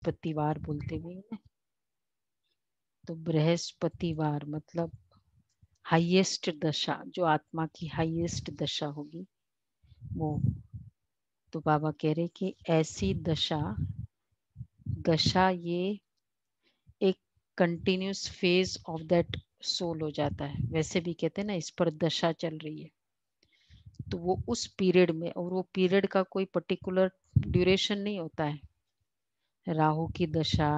बृहस्पतिवार बोलते भी हैं। तो बृहस्पतिवार मतलब हाईएस्ट दशा, जो आत्मा की हाईएस्ट दशा होगी वो। तो बाबा कह रहे कि ऐसी दशा ये एक continuous phase of that soul हो जाता है। वैसे भी कहते हैं ना, इस पर दशा चल रही है, तो वो उस पीरियड में, और वो पीरियड का कोई पर्टिकुलर ड्यूरेशन नहीं होता है। राहु की दशा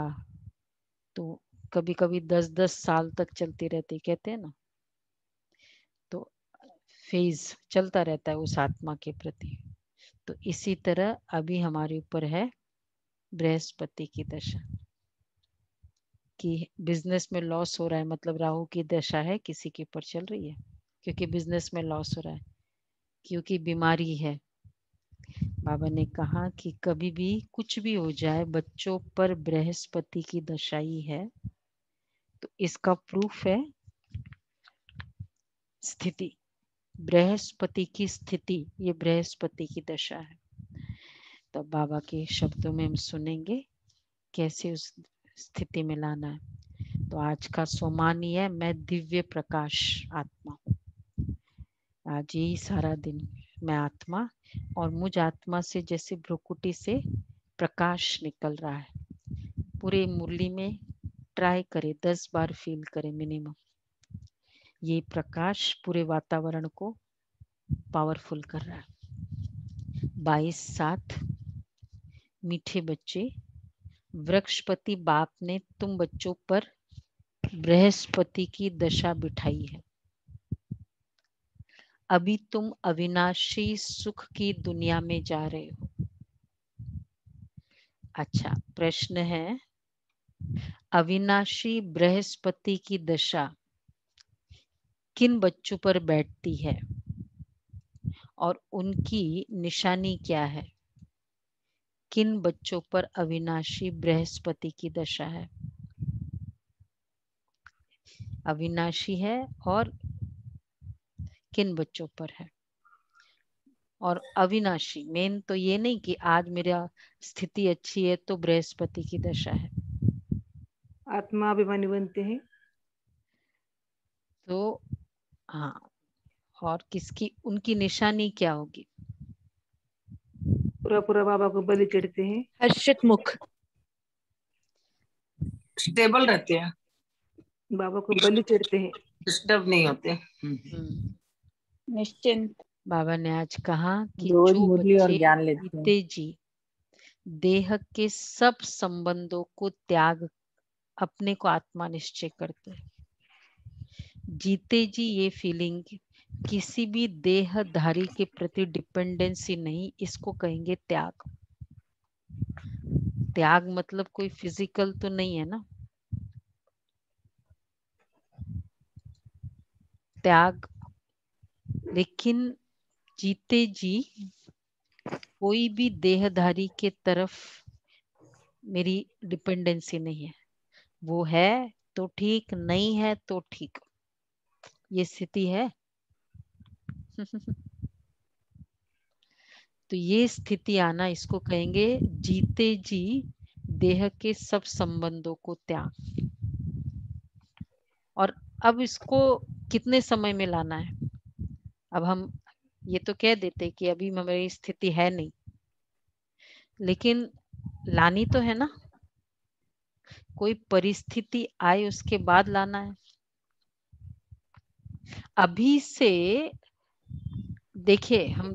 तो कभी कभी 10-10 साल तक चलती रहती, कहते हैं ना। तो फेज चलता रहता है उस आत्मा के प्रति। तो इसी तरह अभी हमारे ऊपर है बृहस्पति की दशा कि बिजनेस में लॉस हो रहा है, मतलब राहु की दशा है, किसी के ऊपर चल रही है, क्योंकि बिजनेस में लॉस हो रहा है, क्योंकि बीमारी है। बाबा ने कहा कि कभी भी कुछ भी हो जाए, बच्चों पर बृहस्पति की दशा ही है। तो इसका प्रूफ है स्थिति, बृहस्पति की स्थिति, ये बृहस्पति की दशा है। तो बाबा के शब्दों में हम सुनेंगे कैसे उस स्थिति में लाना है। तो आज का सोमान ही है, मैं दिव्य प्रकाश आत्मा हूँ। आज यही सारा दिन मैं आत्मा, और मुझ आत्मा से जैसे भ्रुकुटी से प्रकाश निकल रहा है। पूरे मुरली में ट्राई करें, 10 बार फील करें मिनिमम। ये प्रकाश पूरे वातावरण को पावरफुल कर रहा है। 22/7 मीठे बच्चे, वृक्षपति बाप ने तुम बच्चों पर बृहस्पति की दशा बिठाई है। अभी तुम अविनाशी सुख की दुनिया में जा रहे हो। अच्छा, प्रश्न है, अविनाशी बृहस्पति की दशा किन बच्चों पर बैठती है और उनकी निशानी क्या है? किन बच्चों पर अविनाशी बृहस्पति की दशा है? अविनाशी है और किन बच्चों पर है? और अविनाशी मेन तो ये नहीं कि आज मेरा स्थिति अच्छी है तो बृहस्पति की दशा है। आत्मा अभिमानी बनते हैं तो हाँ, और किसकी, उनकी निशानी क्या होगी? पूरा पूरा बाबा को बलि चढ़ते हैं, हर्षित मुख, स्टेबल रहते हैं, बाबा को बलि चढ़ते हैं, डिस्टर्ब नहीं होते। निश्चिंत। बाबा ने आज कहा कि रोज जो मुरली और बच्चे ज्ञान लेते हैं। जीते जी देह के सब संबंधों को त्याग अपने को आत्मा निश्चय करते हैं, जीते जी ये फीलिंग किसी भी देहधारी के प्रति डिपेंडेंसी नहीं, इसको कहेंगे त्याग। त्याग मतलब कोई फिजिकल तो नहीं है ना, त्याग। लेकिन जीते जी कोई भी देहधारी के तरफ मेरी डिपेंडेंसी नहीं है। वो है तो ठीक, नहीं है तो ठीक, ये स्थिति है। तो ये स्थिति आना, इसको कहेंगे जीते जी देह के सब संबंधों को त्याग। और अब इसको कितने समय में लाना है? अब हम ये तो कह देते कि अभी हमारी स्थिति है नहीं, लेकिन लानी तो है ना, कोई परिस्थिति आए उसके बाद लाना है। अभी से देखिए, हम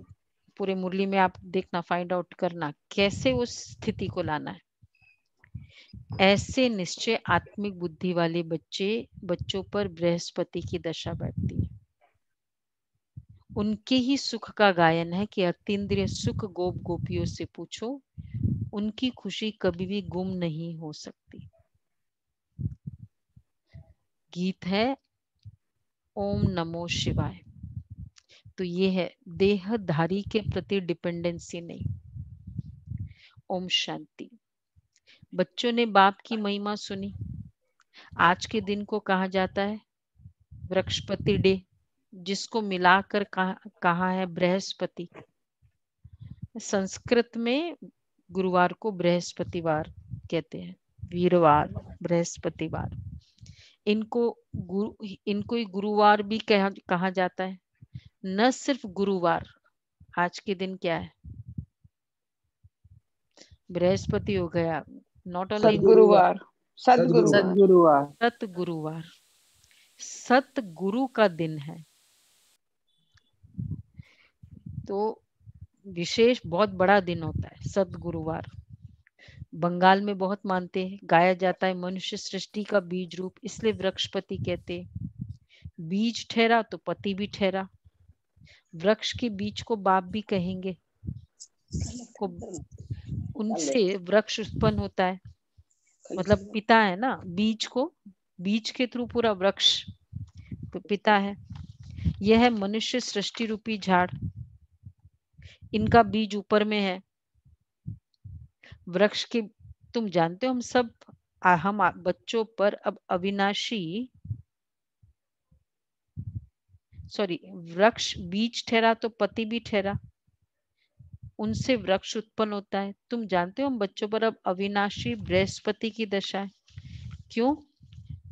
पूरे मुरली में आप देखना, फाइंड आउट करना कैसे उस स्थिति को लाना है। ऐसे निश्चय आत्मिक बुद्धि वाले बच्चों पर बृहस्पति की दशा बैठती है। उनके ही सुख का गायन है कि अतीन्द्रिय सुख गोप गोपियों से पूछो, उनकी खुशी कभी भी गुम नहीं हो सकती। गीत है ओम नमो शिवाय। तो ये है देहधारी के प्रति डिपेंडेंसी नहीं। ओम शांति। बच्चों ने बाप की महिमा सुनी। आज के दिन को कहा जाता है वृक्षपति डे, जिसको मिलाकर कहा है बृहस्पति। संस्कृत में गुरुवार को बृहस्पतिवार कहते हैं, वीरवार, बृहस्पतिवार। इनको ही गुरुवार भी कहा जाता है। न सिर्फ गुरुवार, आज के दिन क्या है, बृहस्पति हो गया, नॉट ओनली सदगुरुवार। सदगुरुवार। सदगुरुवार। सतगुरुवार, सतगुरु का दिन है। तो विशेष बहुत बड़ा दिन होता है सतगुरुवार। बंगाल में बहुत मानते हैं, गाया जाता है मनुष्य सृष्टि का बीज रूप, इसलिए वृक्षपति कहते हैं। बीज ठहरा तो पति भी ठहरा। वृक्ष के बीज को बाप भी कहेंगे, को उनसे वृक्ष उत्पन्न होता है, मतलब पिता है ना, बीज को, बीज के थ्रू पूरा वृक्ष तो पिता है। यह है मनुष्य सृष्टि रूपी झाड़, इनका बीज ऊपर में है। वृक्ष के, तुम जानते हो हम सब, हम बच्चों पर अब अविनाशी, सॉरी, वृक्ष बीज ठहरा तो पति भी ठहरा, उनसे वृक्ष उत्पन्न होता है। तुम जानते हो हम बच्चों पर अब अविनाशी बृहस्पति की दशा है। क्यों?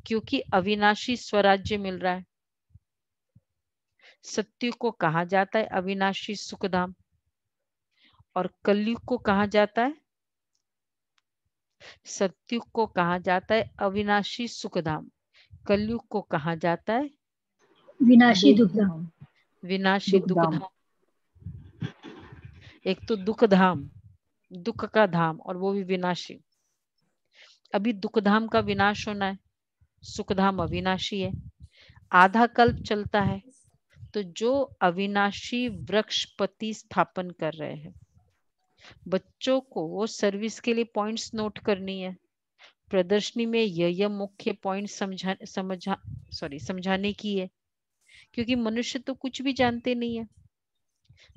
क्योंकि अविनाशी स्वराज्य मिल रहा है। सत्युग को कहा जाता है अविनाशी सुखधाम, और कलयुग को कहा जाता है, सत्युग को कहा जाता है अविनाशी सुखधाम, कलयुग को कहा जाता है विनाशी दुखधाम। विनाशी दुखधाम। एक तो दुख धाम, दुख का धाम, और वो भी विनाशी। अभी दुख धाम का विनाश होना है, सुखधाम अविनाशी है। आधा कल्प चलता है, तो जो अविनाशी वृक्षपति स्थापन कर रहे हैं। बच्चों को सर्विस के लिए पॉइंट्स नोट करनी है। प्रदर्शनी में यह मुख्य पॉइंट समझाने की है, क्योंकि मनुष्य तो कुछ भी जानते नहीं है।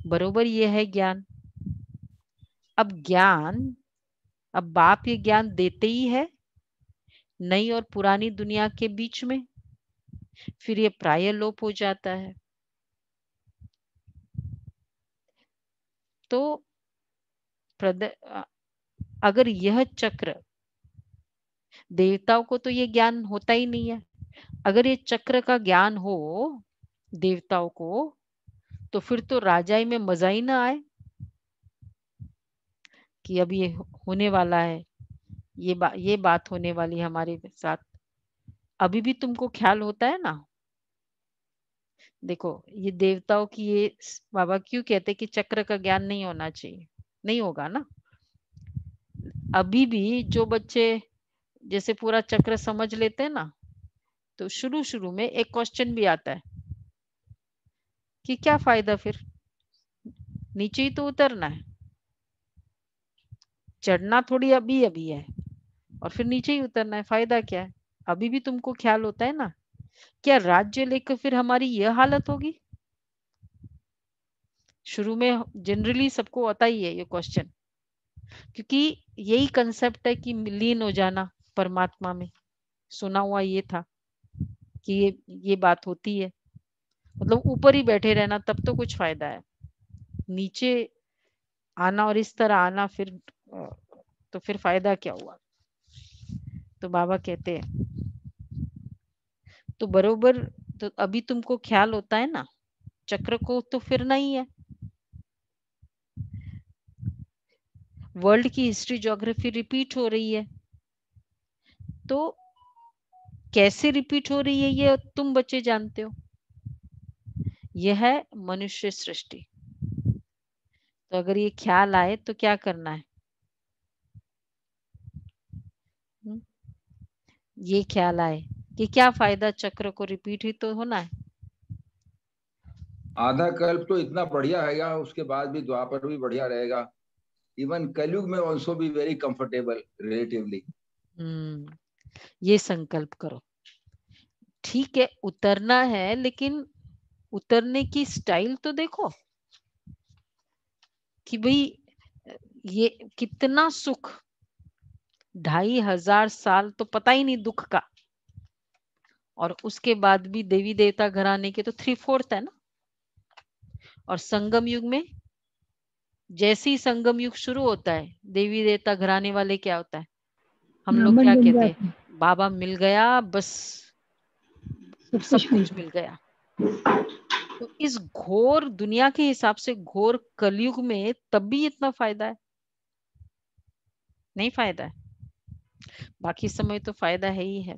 बरोबर यह है ज्ञान। अब बाप ये ज्ञान देते ही है नई और पुरानी दुनिया के बीच में, फिर ये प्राय लोप हो जाता है। तो अगर यह चक्र, देवताओं को तो ये ज्ञान होता ही नहीं है, अगर ये चक्र का ज्ञान हो देवताओं को, तो फिर तो राजाई में मजा ही ना आए कि अब ये होने वाला है, ये बात होने वाली है हमारे साथ। अभी भी तुमको ख्याल होता है ना, देखो ये देवताओं की, ये बाबा क्यों कहते कि चक्र का ज्ञान नहीं होना चाहिए, नहीं होगा ना। अभी भी जो बच्चे जैसे पूरा चक्र समझ लेते हैं ना, तो शुरू शुरू में एक क्वेश्चन भी आता है कि क्या फायदा, फिर नीचे ही तो उतरना है, चढ़ना थोड़ी अभी अभी है, और फिर नीचे ही उतरना है, फायदा क्या है। अभी भी तुमको ख्याल होता है ना, क्या राज्य लेकर फिर हमारी यह हालत होगी। शुरू में जनरली सबको आता ही है ये क्वेश्चन, क्योंकि यही कंसेप्ट है कि लीन हो जाना परमात्मा में। सुना हुआ ये था कि ये बात होती है, मतलब ऊपर ही बैठे रहना तब तो कुछ फायदा है, नीचे आना और इस तरह आना फिर तो फिर फायदा क्या हुआ। तो बाबा कहते हैं, तो बरोबर, तो अभी तुमको ख्याल होता है ना, चक्र को तो फिरना ही है। वर्ल्ड की हिस्ट्री ज्योग्राफी रिपीट हो रही है, तो कैसे रिपीट हो रही है ये तुम बच्चे जानते हो। यह है मनुष्य सृष्टि। तो अगर ये ख्याल आए तो क्या करना है, ये ख्याल आए कि क्या फायदा, चक्र को रिपीट ही तो होना है। आधा कल्प तो इतना बढ़िया रहेगा, उसके बाद भी द्वापर भी बढ़िया रहेगा। इवन कलयुग में ऑल्सो भी वेरी कंफर्टेबल रिलेटिवली। ये संकल्प करो। ठीक है, उतरना है, लेकिन उतरने की स्टाइल तो देखो कि भाई ये कितना सुख, 2500 साल तो पता ही नहीं दुख का, और उसके बाद भी देवी देवता घराने के तो 3/4 है ना। और संगम युग में, जैसे ही संगम युग शुरू होता है, देवी देवता घराने वाले क्या होता है, हम लोग ब्राह्मण क्या बन कहते जाते हैं, बाबा मिल गया बस, सब सब कुछ मिल कुछ मिल गया। तो इस घोर दुनिया के हिसाब से घोर कलयुग में तब भी इतना फायदा है? नहीं फायदा है, बाकी समय तो फायदा है ही है।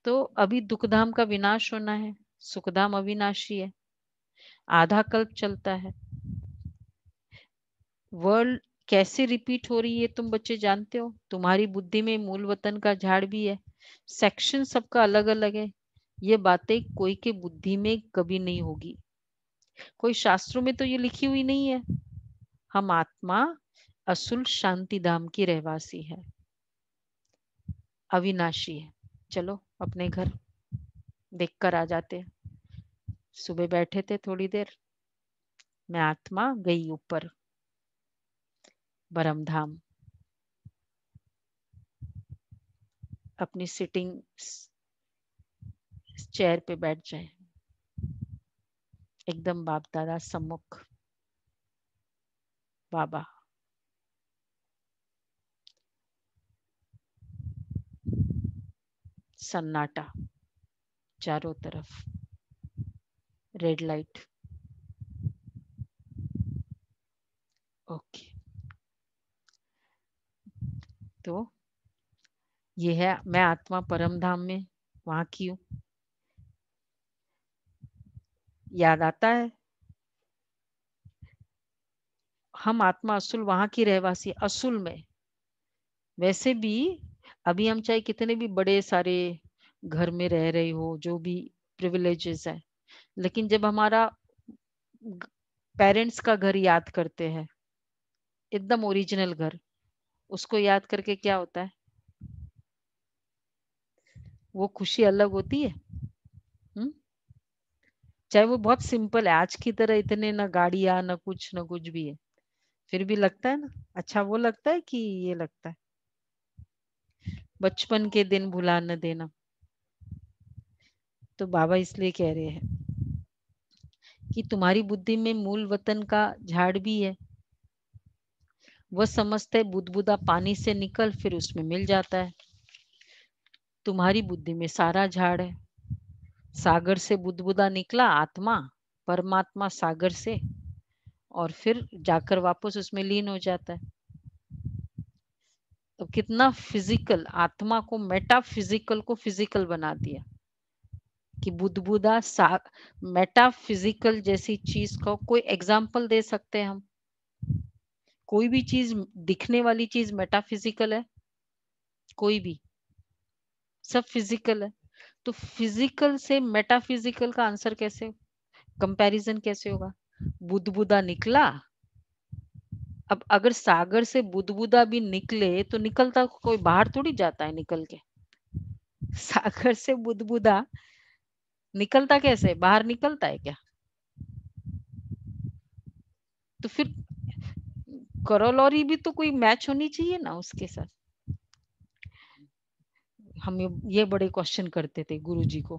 तो अभी दुखधाम का विनाश होना है, सुखधाम अविनाशी है, आधा कल्प चलता है। वर्ल्ड कैसे रिपीट हो रही है तुम बच्चे जानते हो? तुम्हारी बुद्धि में मूल वतन का झाड़ भी है, सेक्शन सबका अलग अलग है। ये बातें कोई के बुद्धि में कभी नहीं होगी, कोई शास्त्रों में तो ये लिखी हुई नहीं है। हम आत्मा असुल शांति धाम की रहवासी है, अविनाशी है। चलो अपने घर देखकर आ जाते हैं। सुबह बैठे थे थोड़ी देर, मैं आत्मा गई ऊपर परमधाम, अपनी सिटिंग चेयर पे बैठ जाए, एकदम बाप दादा सम्मुख बाबा। सन्नाटा चारों तरफ, रेड लाइट। ओके, तो ये है मैं आत्मा परमधाम में, वहां की हूँ। याद आता है? हम आत्मा असुल वहां की रहवासी, असुल में। वैसे भी अभी हम चाहे कितने भी बड़े सारे घर में रह रहे हो, जो भी प्रिविलेजेस है, लेकिन जब हमारा पेरेंट्स का घर याद करते हैं, एकदम ओरिजिनल घर, उसको याद करके क्या होता है? वो खुशी अलग होती है। चाहे वो बहुत सिंपल है, आज की तरह इतने ना गाड़ियां ना कुछ भी है, फिर भी लगता है ना अच्छा। वो लगता है कि ये लगता है बचपन के दिन भुला न देना। तो बाबा इसलिए कह रहे हैं कि तुम्हारी बुद्धि में मूल वतन का झाड़ भी है। वह समझते है बुदबुदा पानी से निकल फिर उसमें मिल जाता है। तुम्हारी बुद्धि में सारा झाड़ है, सागर से बुदबुदा निकला आत्मा, परमात्मा सागर से, और फिर जाकर वापस उसमें लीन हो जाता है। तो कितना फिजिकल, आत्मा को मेटाफिजिकल को फिजिकल बना दिया कि बुदबुदा मेटाफिजिकल जैसी चीज का कोई एग्जाम्पल दे सकते हैं हम? कोई भी चीज, दिखने वाली चीज मेटाफिजिकल है? कोई भी, सब फिजिकल है। तो फिजिकल से मेटाफिजिकल का आंसर कैसे, कंपैरिजन कैसे होगा? बुदबुदा निकला, अब अगर सागर से बुदबुदा भी निकले तो निकलता कोई बाहर थोड़ी जाता है निकल के। सागर से बुदबुदा निकलता कैसे, बाहर निकलता है क्या? तो फिर करोलॉरी भी तो कोई मैच होनी चाहिए ना उसके साथ। हम ये बड़े क्वेश्चन करते थे गुरुजी को,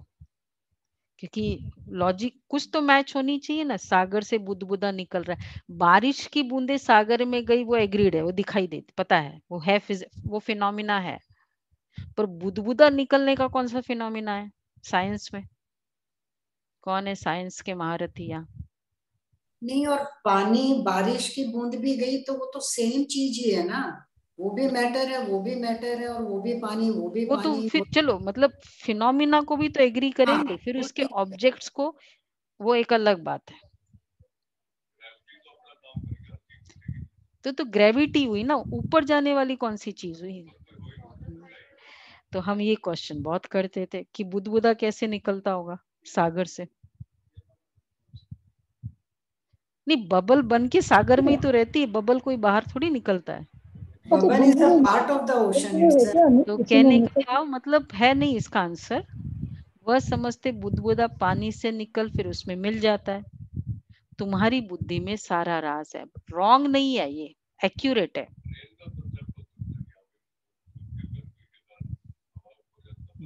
क्योंकि लॉजिक कुछ तो मैच होनी चाहिए ना। सागर से बुदबुदा निकल रहा है, बारिश की बूंदे सागर में गई, वो एग्रीड है, वो दिखाई देती, पता है वो है, वो फिनोमिना है। पर बुदबुदा निकलने का कौन सा फिनोमिना है साइंस में? कौन है साइंस के महारथी यहाँ? नहीं, और पानी, बारिश की बूंद भी गई तो वो तो सेम चीज ही है ना। वो भी मैटर है, वो भी मैटर है, और वो भी पानी, वो भी वो तो पानी। फिर चलो, मतलब फिनोमिना को भी तो एग्री करेंगे, फिर वो उसके ठीक है। ऑब्जेक्ट्स को, वो एक अलग बात है। तो ग्रेविटी हुई ना, ऊपर जाने वाली कौन सी चीज हुई? तो हम ये क्वेश्चन बहुत करते थे कि बुदबुदा कैसे निकलता होगा सागर से। नहीं, बबल बन के सागर में ही तो रहती है, बबल कोई बाहर थोड़ी निकलता है। Bubble is a part of the ocean. तो कहने का भाव मतलब है नहीं इसका आंसर। वह समझते बुदबुदा पानी से निकल फिर उसमें मिल जाता है। तुम्हारी बुद्धि में सारा राज है, रॉन्ग नहीं है, ये एक्यूरेट है।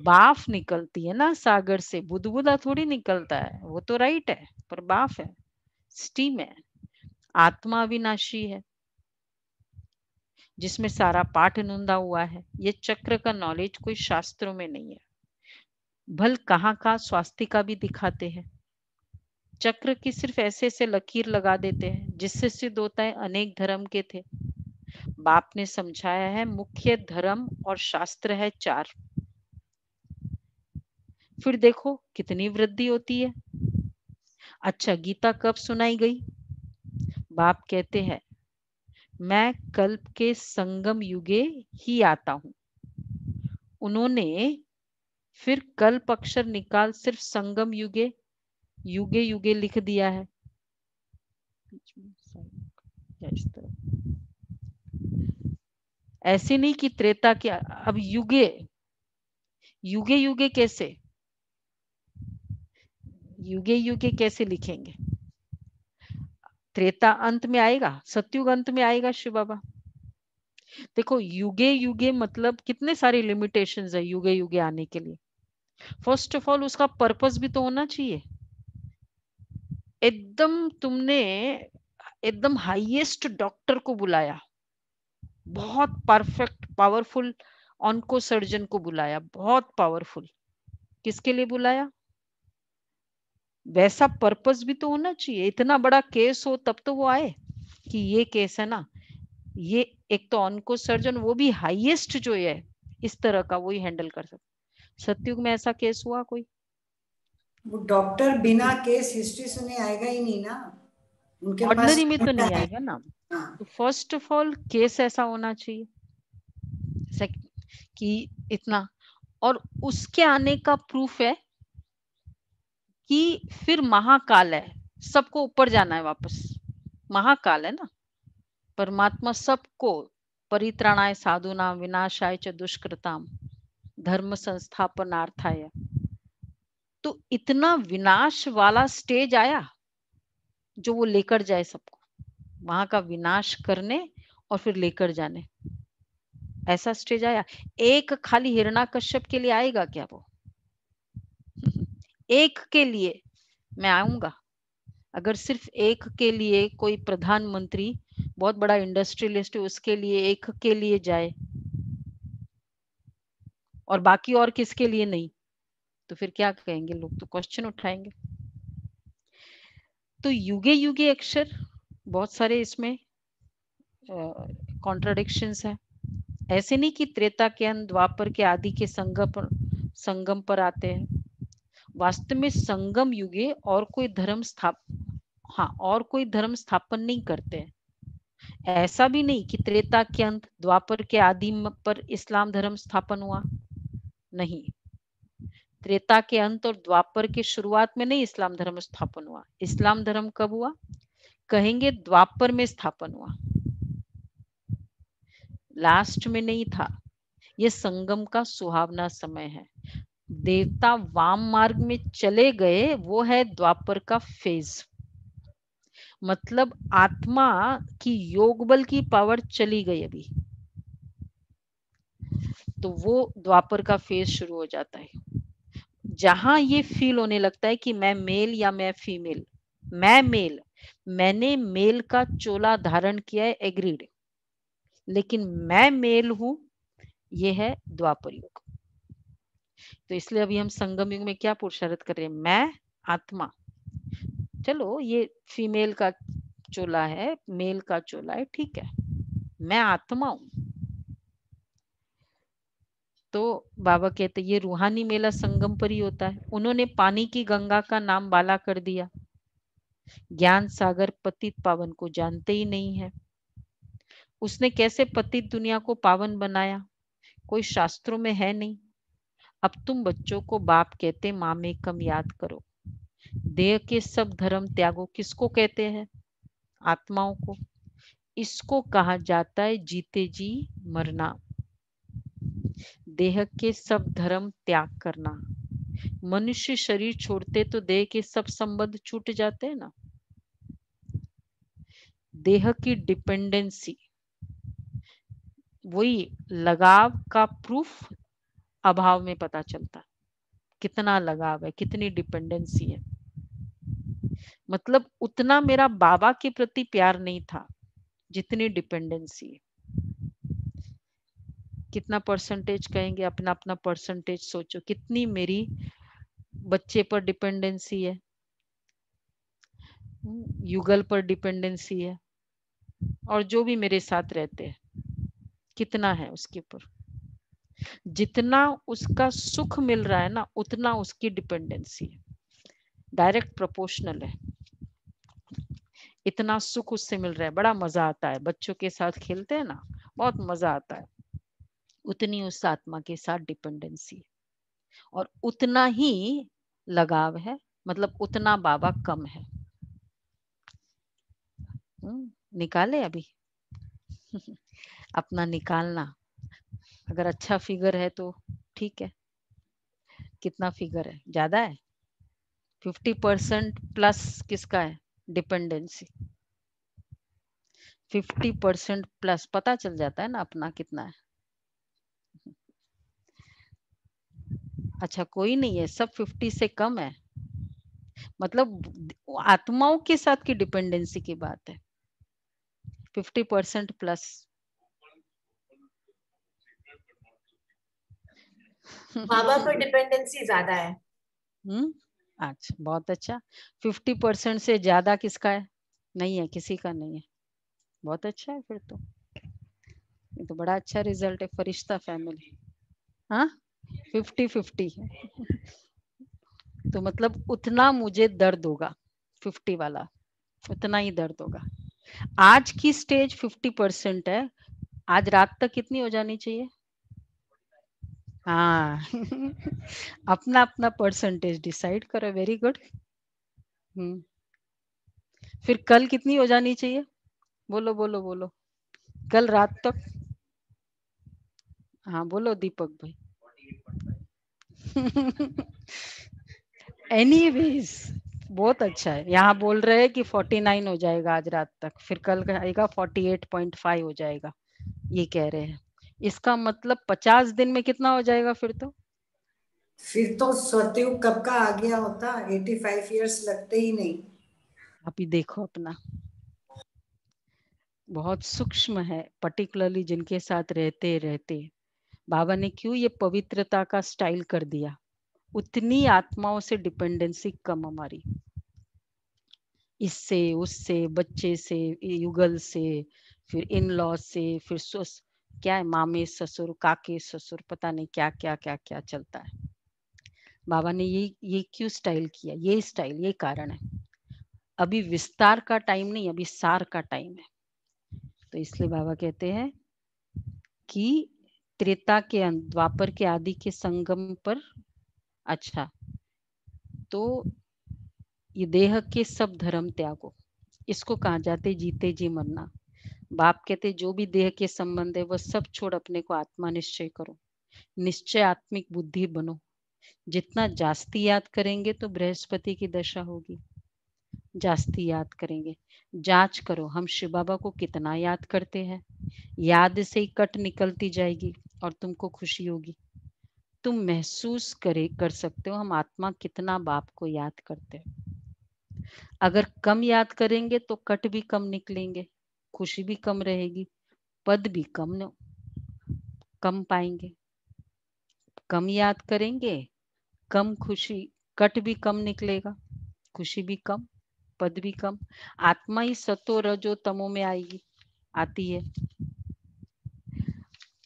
बाफ निकलती है ना सागर से, बुदबुदा थोड़ी निकलता है, वो तो राइट है, पर बाफ है, स्टीम है। आत्मा अविनाशी है, जिसमें सारा पाठ नोंदा हुआ है। ये चक्र का नॉलेज कोई शास्त्रों में नहीं है। भल कहाँ का स्वास्तिका भी दिखाते हैं। चक्र की सिर्फ ऐसे ऐसे लकीर लगा देते हैं, जिससे सिद्ध होता है अनेक धर्म के थे। बाप ने समझाया है मुख्य धर्म और शास्त्र है 4। फिर देखो कितनी वृद्धि होती है। अच्छा, गीता कब सुनाई गई? बाप कहते हैं मैं कल्प के संगम युगे ही आता हूं। उन्होंने फिर कल्प अक्षर निकाल सिर्फ संगम युगे युगे युगे लिख दिया है। ऐसे नहीं कि त्रेता के, अब युगे युगे युगे कैसे, युगे युगे कैसे लिखेंगे? त्रेता अंत में आएगा, सतयुग अंत में आएगा शिव बाबा। देखो युगे युगे मतलब कितने सारे लिमिटेशंस है युगे युगे आने के लिए। फर्स्ट ऑफ ऑल उसका पर्पस भी तो होना चाहिए। एकदम तुमने एकदम हाईएस्ट डॉक्टर को बुलाया, बहुत परफेक्ट पावरफुल ऑन्को सर्जन को बुलाया, बहुत पावरफुल। किसके लिए बुलाया? वैसा पर्पस भी तो होना चाहिए। इतना बड़ा केस हो तब तो वो आए कि ये केस है ना, ये एक तो ऑन्को सर्जन, वो भी हाईएस्ट जो है इस तरह का, वही हैंडल कर सकता। सतयुग में ऐसा केस हुआ कोई? वो डॉक्टर बिना केस हिस्ट्री सुने आएगा ही नहीं ना, उनके पास ऑर्डिनरी में तो नहीं आएगा ना। हाँ। तो फर्स्ट ऑफ ऑल केस ऐसा होना चाहिए कि इतना, और उसके आने का प्रूफ है कि फिर महाकाल है, सबको ऊपर जाना है वापस। महाकाल है ना, परमात्मा सबको परित्राणाय साधूनाम विनाशाय च दुष्कृताम धर्म संस्थापनार्थाय। तो इतना विनाश वाला स्टेज आया जो वो लेकर जाए सबको, वहां का विनाश करने और फिर लेकर जाने, ऐसा स्टेज आया। एक खाली हिरण्यकश्यप के लिए आएगा क्या वो? एक के लिए मैं आऊंगा? अगर सिर्फ एक के लिए कोई प्रधानमंत्री बहुत बड़ा इंडस्ट्रियलिस्ट है, उसके लिए एक के लिए जाए और बाकी और किसके लिए नहीं, तो फिर क्या कहेंगे लोग? तो क्वेश्चन उठाएंगे। तो युगे युगे अक्षर बहुत सारे इसमें कॉन्ट्राडिक्शंस है। ऐसे नहीं कि त्रेता के अंत द्वापर के आदि के संगम पर आते हैं। वास्तव में संगम युगे और कोई धर्म और कोई धर्म स्थापन नहीं करते हैं। ऐसा भी नहीं कि त्रेता के अंत द्वापर के आदि पर इस्लाम धर्म स्थापन हुआ, नहीं। त्रेता के अंत और द्वापर के शुरुआत में नहीं इस्लाम धर्म स्थापन हुआ। इस्लाम धर्म कब हुआ? कहेंगे द्वापर में स्थापन हुआ, लास्ट में नहीं था। ये संगम का सुहावना समय है। देवता वाम मार्ग में चले गए, वो है द्वापर का फेज। मतलब आत्मा की योग बल की पावर चली गई अभी, तो वो द्वापर का फेज शुरू हो जाता है। जहां ये फील होने लगता है कि मैं मेल या मैं फीमेल, मैं मेल, मैंने मेल का चोला धारण किया है, एग्रीड, लेकिन मैं मेल हूं, ये है द्वापर युग। तो इसलिए अभी हम संगम युग में क्या पुरुषार्थ कर रहे हैं? मैं आत्मा, चलो ये फीमेल का चोला है, मेल का चोला है, ठीक है, मैं आत्मा हूं। तो बाबा कहते ये रूहानी मेला संगम पर ही होता है। उन्होंने पानी की गंगा का नाम बाला कर दिया। ज्ञान सागर पतित पावन को जानते ही नहीं है। उसने कैसे पतित दुनिया को पावन बनाया? कोई शास्त्रों में है नहीं। अब तुम बच्चों को बाप कहते मामेकम याद करो। देह के सब धर्म त्यागो किसको कहते हैं? आत्माओं को। इसको कहा जाता है जीते जी मरना। देह के सब धर्म त्याग करना। मनुष्य शरीर छोड़ते तो देह के सब संबंध छूट जाते हैं ना। देह की डिपेंडेंसी, वही लगाव का प्रूफ अभाव में पता चलता है। कितना लगाव है, कितनी डिपेंडेंसी है। मतलब उतना मेरा बाबा के प्रति प्यार नहीं था जितनी डिपेंडेंसी है। कितना परसेंटेज कहेंगे? अपना अपना परसेंटेज सोचो, कितनी मेरी बच्चे पर डिपेंडेंसी है, युगल पर डिपेंडेंसी है, और जो भी मेरे साथ रहते हैं कितना है उसके ऊपर। जितना उसका सुख मिल रहा है ना, उतना उसकी डिपेंडेंसी है, डायरेक्ट प्रोपोर्शनल है। इतना सुख उससे मिल रहा है, बड़ा मजा आता है, बच्चों के साथ खेलते हैं ना, बहुत मजा आता है, उतनी उस आत्मा के साथ डिपेंडेंसी है, और उतना ही लगाव है, मतलब उतना बाबा कम है। निकाले अभी अपना निकालना, अगर अच्छा फिगर है तो ठीक है। कितना फिगर है? ज्यादा है? 50% प्लस किसका है? डिपेंडेंसी। 50% प्लस पता चल जाता है ना अपना कितना है। अच्छा, कोई नहीं है, सब 50 से कम है, मतलब आत्माओं के साथ की डिपेंडेंसी की बात है। 50% प्लस। बाबा पर डिपेंडेंसी ज्यादा है। अच्छा, बहुत अच्छा। 50% से ज्यादा किसका है? नहीं है, किसी का नहीं है। बहुत अच्छा है फिर तो, ये तो बड़ा अच्छा रिजल्ट है। फरिश्ता फैमिली, हाँ 50-50 तो मतलब उतना मुझे दर्द होगा, 50 वाला उतना ही दर्द होगा। आज की स्टेज 50% है, आज रात तक कितनी हो जानी चाहिए? हाँ अपना अपना परसेंटेज डिसाइड करो। Very good. फिर कल कितनी हो जानी चाहिए? बोलो बोलो बोलो, कल रात तक। हाँ बोलो दीपक भाई। एनीवेज बहुत अच्छा है। यहाँ बोल रहे हैं कि 49 हो जाएगा आज रात तक, फिर कल आएगा 48.5 हो जाएगा, ये कह रहे हैं। इसका मतलब 50 दिन में कितना हो जाएगा फिर तो? फिर तो सतयुग कब का आ गया होता, 85 इयर्स लगते ही नहीं। आप ही देखो अपना, बहुत सूक्ष्म है, पर्टिकुलरली जिनके साथ रहते रहते बाबा ने क्यों ये पवित्रता का स्टाइल कर दिया। उतनी आत्माओं से डिपेंडेंसी कम हमारी, इससे उससे, बच्चे से, युगल से, फिर इन लॉ से, फिर क्या है, मामे ससुर, काके ससुर, पता नहीं क्या क्या क्या क्या चलता है। बाबा ने ये क्यों स्टाइल किया? ये स्टाइल, ये कारण है। अभी विस्तार का टाइम नहीं, अभी सार का टाइम है। तो इसलिए बाबा कहते हैं कि त्रेता के द्वापर के आदि के संगम पर, अच्छा तो ये देह के सब धर्म त्यागो, इसको कहा जाते जीते जी मरना। बाप कहते जो भी देह के संबंध है वह सब छोड़ अपने को आत्मा निश्चय करो, निश्चय आत्मिक बुद्धि बनो। जितना जास्ती याद करेंगे तो बृहस्पति की दशा होगी, जास्ती याद करेंगे। जांच करो हम शिव बाबा को कितना याद करते हैं, याद से ही कट निकलती जाएगी और तुमको खुशी होगी। तुम महसूस कर सकते हो हम आत्मा कितना बाप को याद करते हैं। अगर कम याद करेंगे तो कट भी कम निकलेंगे, खुशी भी कम रहेगी, पद भी कम पाएंगे। कम याद करेंगे, कम खुशी, कट भी कम निकलेगा, खुशी भी कम, पद भी कम। आत्मा ही सतो रजो तमो में आती है।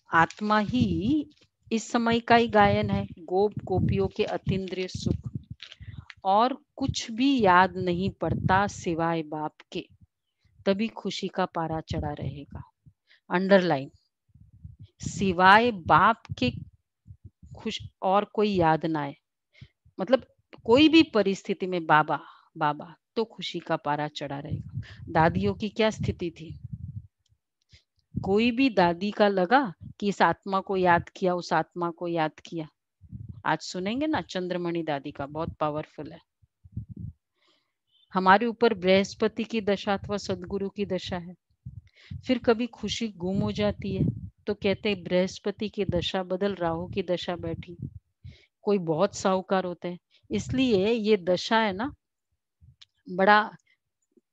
आत्मा ही इस समय का ही गायन है, गोप गोपियों के अतीन्द्रिय सुख, और कुछ भी याद नहीं पड़ता सिवाय बाप के, तभी खुशी का पारा चढ़ा रहेगा। अंडरलाइन, सिवाय बाप के खुश और कोई याद ना आए, मतलब कोई भी परिस्थिति में बाबा बाबा, तो खुशी का पारा चढ़ा रहेगा। दादियों की क्या स्थिति थी? कोई भी दादी का लगा कि इस आत्मा को याद किया, उस आत्मा को याद किया। आज सुनेंगे ना चंद्रमणि दादी का, बहुत पावरफुल है। हमारे ऊपर बृहस्पति की दशा अथवा सदगुरु की दशा है, फिर कभी खुशी गुम हो जाती है तो कहते हैं बृहस्पति की दशा बदल राहु की दशा बैठी। कोई बहुत साहूकार होते हैं, इसलिए ये दशा है ना बड़ा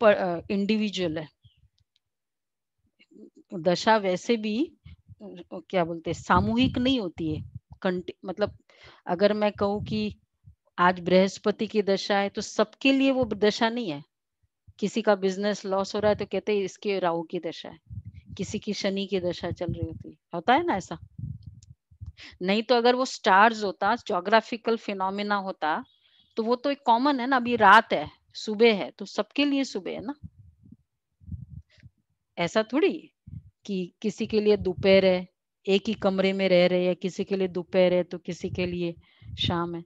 इंडिविजुअल है। दशा वैसे भी क्या बोलते हैं, सामूहिक नहीं होती है। मतलब अगर मैं कहूँ कि आज बृहस्पति की दशा है तो सबके लिए वो दशा नहीं है। किसी का बिजनेस लॉस हो रहा है तो कहते हैं इसके राहु की दशा है, किसी की शनि की दशा चल रही होता है ना ऐसा। नहीं तो अगर वो स्टार्स होता, ज्योग्राफिकल फिनोमिना होता, तो वो तो एक कॉमन है ना। अभी रात है, सुबह है, तो सबके लिए सुबह है ना। ऐसा थोड़ी कि किसी के लिए दोपहर है, एक ही कमरे में रह रहे हैं, किसी के लिए दोपहर है तो किसी के लिए शाम है।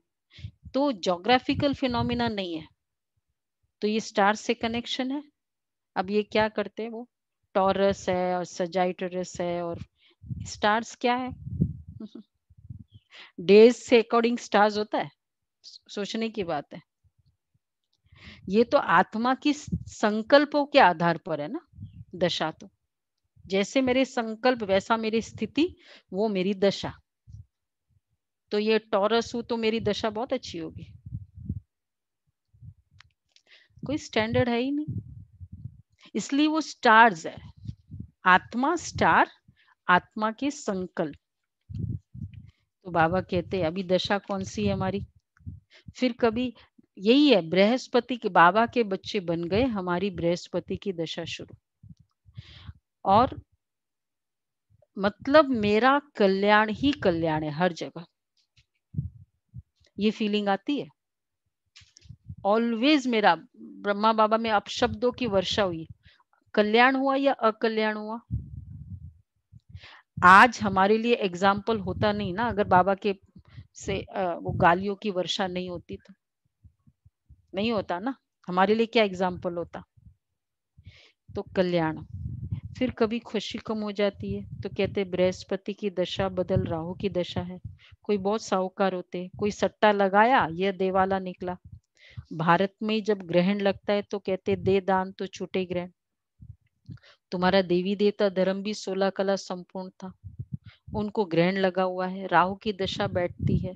तो ज्योग्राफिकल फिनोमिना नहीं है, तो ये स्टार से कनेक्शन है। अब ये क्या करते हैं, वो टॉरस है और सजाइटरस है, और स्टार्स क्या है डेज से अकॉर्डिंग स्टार्स होता है, सोचने की बात है। ये तो आत्मा की संकल्पों के आधार पर है ना दशा। तो जैसे मेरे संकल्प वैसा मेरी स्थिति, वो मेरी दशा। तो ये टॉरस हूं तो मेरी दशा बहुत अच्छी होगी। कोई स्टैंडर्ड है ही नहीं, इसलिए वो स्टार्स है। आत्मा स्टार, आत्मा के संकल्प। तो बाबा कहते हैं अभी दशा कौन सी है हमारी। फिर कभी यही है, बृहस्पति के बाबा के बच्चे बन गए, हमारी बृहस्पति की दशा शुरू। और मतलब मेरा कल्याण ही कल्याण है हर जगह, ये फीलिंग आती है ऑलवेज। मेरा ब्रह्मा बाबा में अपशब्दों की वर्षा हुई, कल्याण हुआ या अकल्याण हुआ। आज हमारे लिए एग्जाम्पल होता नहीं ना, अगर बाबा के से वो गालियों की वर्षा नहीं होती तो नहीं होता ना, हमारे लिए क्या एग्जाम्पल होता। तो कल्याण। फिर कभी खुशी कम हो जाती है तो कहते बृहस्पति की दशा बदल राहु की दशा है। कोई बहुत साहूकार होते, कोई सट्टा लगाया, यह देवाला निकला। भारत में जब ग्रहण लगता है तो कहते दे दान तो छूटे ग्रहण। तुम्हारा देवी देवता धर्म भी 16 कला संपूर्ण था, उनको ग्रहण लगा हुआ है, राहु की दशा बैठती है,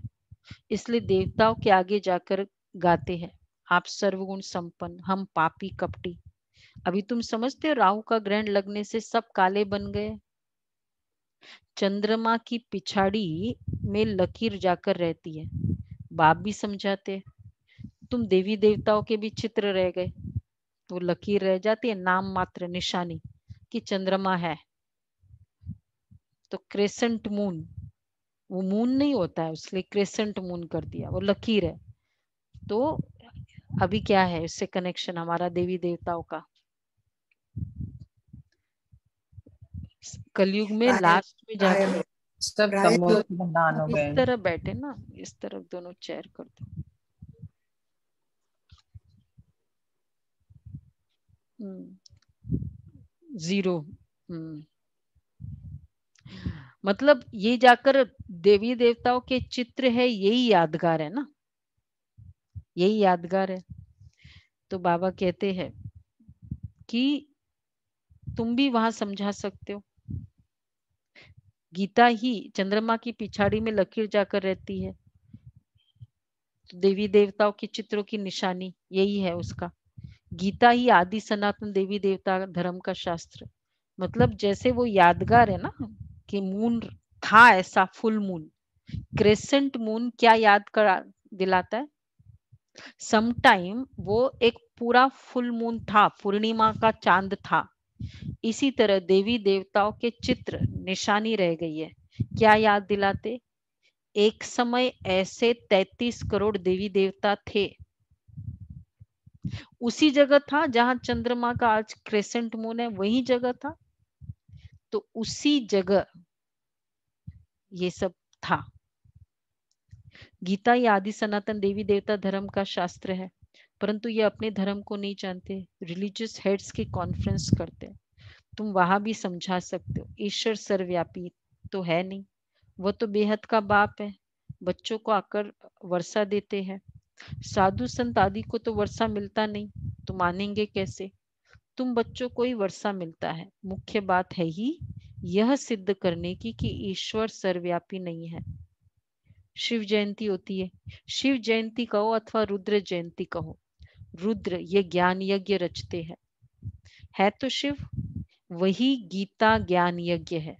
इसलिए देवताओं के आगे जाकर गाते हैं आप सर्वगुण संपन्न, हम पापी कपटी। अभी तुम समझते हो राहु का ग्रहण लगने से सब काले बन गए। चंद्रमा की पिछाड़ी में लकीर जाकर रहती है, बाप भी समझाते। तुम देवी देवताओं के भी चित्र रह गए, तो लकीर रह जाती है, नाम मात्र निशानी कि चंद्रमा है। तो क्रेसेंट मून, वो मून नहीं होता है, उसलिए क्रेसेंट मून कर दिया, वो लकीर है। तो अभी क्या है इससे कनेक्शन हमारा देवी देवताओं का। कलयुग में लास्ट में जाकर सब तमोगुण प्रधान हो इस गए। तरफ बैठे ना, इस तरफ दोनों चेयर कर दो। जीरो। मतलब ये जाकर देवी देवताओं के चित्र है, यही यादगार है ना, यही यादगार है। तो बाबा कहते हैं कि तुम भी वहां समझा सकते हो। गीता ही चंद्रमा की पिछाड़ी में लकीर जाकर रहती है, तो देवी देवताओं के चित्रों की निशानी यही है उसका। गीता ही आदि सनातन देवी देवता धर्म का शास्त्र। मतलब जैसे वो यादगार है ना कि मून था ऐसा, फुल मून, क्रेसेंट मून क्या याद करा दिलाता है। समटाइम वो एक पूरा फुल मून था, पूर्णिमा का चांद था। इसी तरह देवी देवताओं के चित्र निशानी रह गई है, क्या याद दिलाते। एक समय ऐसे 33 करोड़ देवी देवता थे, उसी जगह था जहां चंद्रमा का आज क्रेसेंट मून है, वही जगह था। तो उसी जगह ये सब था। गीता ये आदि सनातन देवी देवता धर्म का शास्त्र है, परंतु ये अपने धर्म को नहीं जानते, रिलीजियस हेड्स की कॉन्फ्रेंस करते। तुम वहां भी समझा सकते हो, ईश्वर सर्वव्यापी तो है नहीं, वो तो बेहद का बाप है, बच्चों को आकर वर्षा देते हैं। साधु संत आदि को तो वर्षा मिलता नहीं, तो मानेंगे कैसे। तुम बच्चों को ही वर्षा मिलता है। मुख्य बात है ही यह सिद्ध करने की कि ईश्वर सर्वव्यापी नहीं है। शिव जयंती होती है, शिव जयंती कहो अथवा रुद्र जयंती कहो, रुद्र ये ज्ञान यज्ञ रचते हैं, है तो शिव, वही गीता ज्ञान यज्ञ है।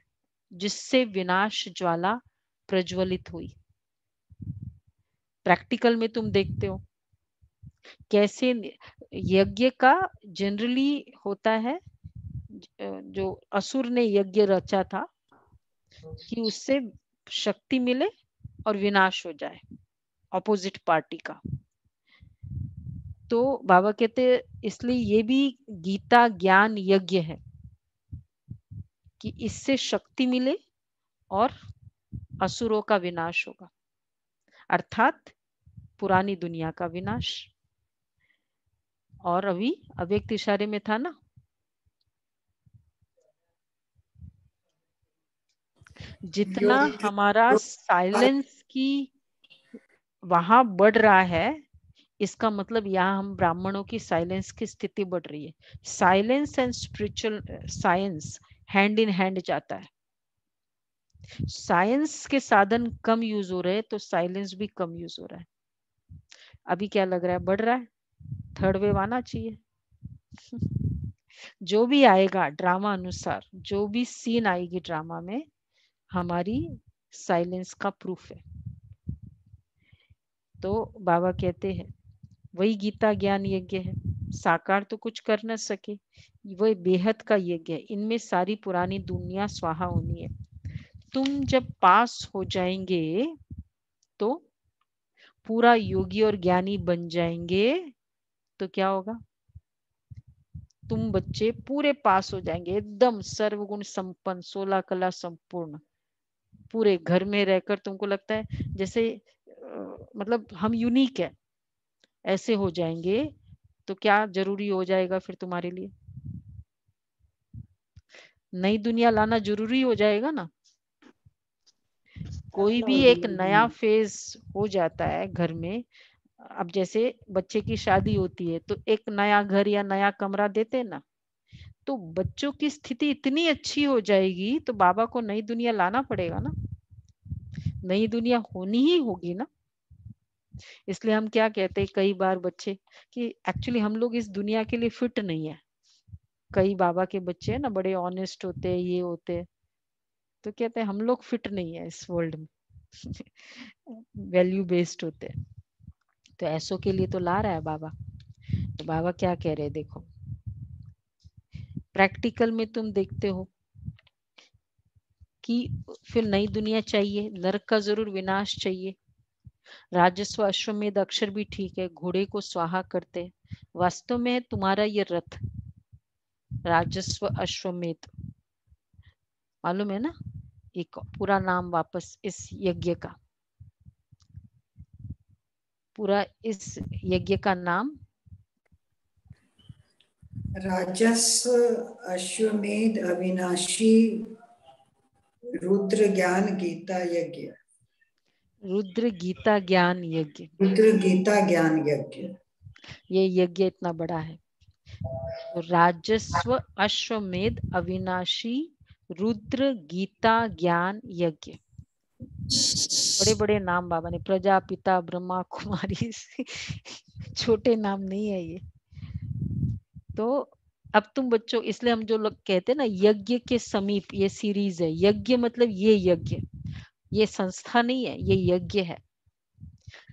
जिससे विनाश ज्वाला प्रज्वलित हुई। प्रैक्टिकल में तुम देखते हो कैसे यज्ञ का जनरली होता है, जो असुर ने यज्ञ रचा था कि उससे शक्ति मिले और विनाश हो जाए ऑपोजिट पार्टी का। तो बाबा कहते इसलिए ये भी गीता ज्ञान यज्ञ है कि इससे शक्ति मिले और असुरों का विनाश होगा, अर्थात पुरानी दुनिया का विनाश। और अभी अव्यक्त इशारे में था ना, जितना हमारा साइलेंस की वहां बढ़ रहा है, इसका मतलब यहाँ हम ब्राह्मणों की साइलेंस की स्थिति बढ़ रही है। Silence and spiritual science hand in hand जाता है। साइंस के साधन कम यूज हो रहे हैं तो साइलेंस भी कम यूज हो रहा है। अभी क्या लग रहा है, बढ़ रहा है, थर्ड वेव आना चाहिए। जो भी आएगा ड्रामा अनुसार, जो भी सीन आएगी ड्रामा में, हमारी साइलेंस का प्रूफ है। तो बाबा कहते हैं वही गीता ज्ञान यज्ञ है। साकार तो कुछ कर न सके, वह बेहद का यज्ञ है। इनमें सारी पुरानी दुनिया स्वाहा होनी है। तुम जब पास हो जाएंगे तो पूरा योगी और ज्ञानी बन जाएंगे, तो क्या होगा, तुम बच्चे पूरे पास हो जाएंगे, एकदम सर्वगुण संपन्न, 16 कला संपूर्ण। पूरे घर में रहकर तुमको लगता है जैसे मतलब हम यूनिक है, ऐसे हो जाएंगे। तो क्या जरूरी हो जाएगा फिर तुम्हारे लिए, नई दुनिया लाना जरूरी हो जाएगा ना। कोई भी एक नया फेज हो जाता है घर में। अब जैसे बच्चे की शादी होती है तो एक नया घर या नया कमरा देते हैं ना, तो बच्चों की स्थिति इतनी अच्छी हो जाएगी तो बाबा को नई दुनिया लाना पड़ेगा ना, नई दुनिया होनी ही होगी ना। इसलिए हम क्या कहते हैं कई बार बच्चे कि एक्चुअली हम लोग इस दुनिया के लिए फिट नहीं है। कई बाबा के बच्चे है ना, बड़े ऑनेस्ट होते हैं, ये होते हैं, तो कहते हैं हम लोग फिट नहीं है इस वर्ल्ड में। वैल्यू बेस्ड होते हैं। तो ऐसों के लिए तो ला रहा है बाबा। तो बाबा क्या कह रहे हैं देखो, प्रैक्टिकल में तुम देखते हो कि फिर नई दुनिया चाहिए, नरक का जरूर विनाश चाहिए। राजस्व अश्वमेध अक्षर भी ठीक है, घोड़े को स्वाहा करते। वास्तव में तुम्हारा ये रथ राजस्व अश्वमेध, मालूम है ना, एक पूरा नाम वापस इस यज्ञ का, पूरा इस यज्ञ का नाम राजस्व अश्वमेध अविनाशी रुद्र ज्ञान गीता यज्ञ। रुद्र गीता ज्ञान यज्ञ, रुद्र गीता ज्ञान यज्ञ, ये यज्ञ इतना बड़ा है। तो राजस्व अश्वमेध अविनाशी रुद्र गीता ज्ञान यज्ञ, बड़े बड़े नाम बाबा ने, प्रजापिता ब्रह्मा कुमारी छोटे नाम नहीं है ये। तो अब तुम बच्चों, इसलिए हम जो लोग कहते हैं ना यज्ञ के समीप, ये सीरीज है। यज्ञ मतलब ये यज्ञ, ये संस्था नहीं है, ये यज्ञ है।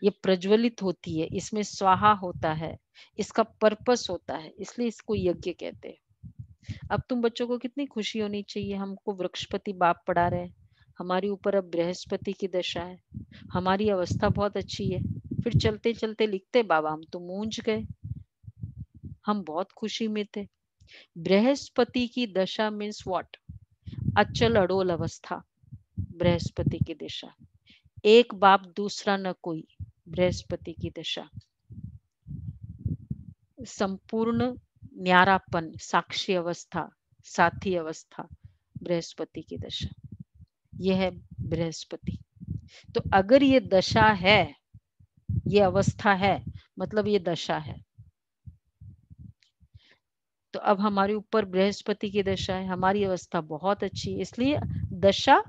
ये प्रज्वलित होती है, इसमें स्वाहा होता है, इसका पर्पस होता है, इसलिए इसको यज्ञ कहते हैं। अब तुम बच्चों को कितनी खुशी होनी चाहिए, हमको वृक्षपति बाप पढ़ा रहे हैं, हमारे ऊपर अब बृहस्पति की दशा है, हमारी अवस्था बहुत अच्छी है। फिर चलते चलते लिखते बाबा हम तो मूंझ गए, हम बहुत खुशी में थे। बृहस्पति की दशा मीन्स व्हाट, अचल अडोल अवस्था, बृहस्पति की दशा, एक बाप दूसरा न कोई, बृहस्पति की दशा, संपूर्ण न्यारापन, साक्षी अवस्था, साथी अवस्था, बृहस्पति की दशा, यह है बृहस्पति। तो अगर ये दशा है, ये अवस्था है, मतलब ये दशा है। तो अब हमारे ऊपर बृहस्पति की दशा है, हमारी अवस्था बहुत अच्छी है, इसलिए दशा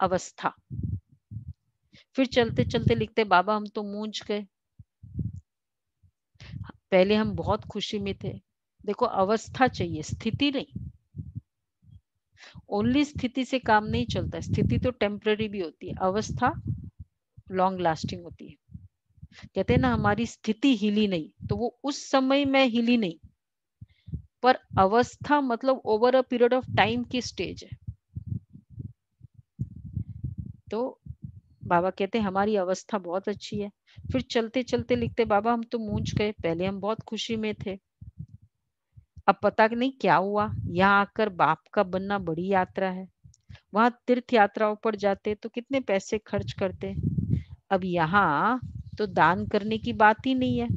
अवस्था। फिर चलते चलते लिखते बाबा हम तो मूंझ गए, पहले हम बहुत खुशी में थे। देखो अवस्था चाहिए, स्थिति नहीं। ओनली स्थिति से काम नहीं चलता, स्थिति तो टेम्पररी भी होती है, अवस्था लॉन्ग लास्टिंग होती है। कहते हैं ना हमारी स्थिति हिली नहीं, तो वो उस समय में हिली नहीं, पर अवस्था मतलब over a period of time की स्टेज है। तो बाबा कहते हैं हमारी अवस्था बहुत अच्छी है। फिर चलते चलते लिखते बाबा हम तो मूंझ गए, पहले हम बहुत खुशी में थे, अब पता नहीं क्या हुआ। यहाँ आकर बाप का बनना बड़ी यात्रा है, वहां तीर्थ यात्राओं पर जाते तो कितने पैसे खर्च करते, अब यहाँ तो दान करने की बात ही नहीं है,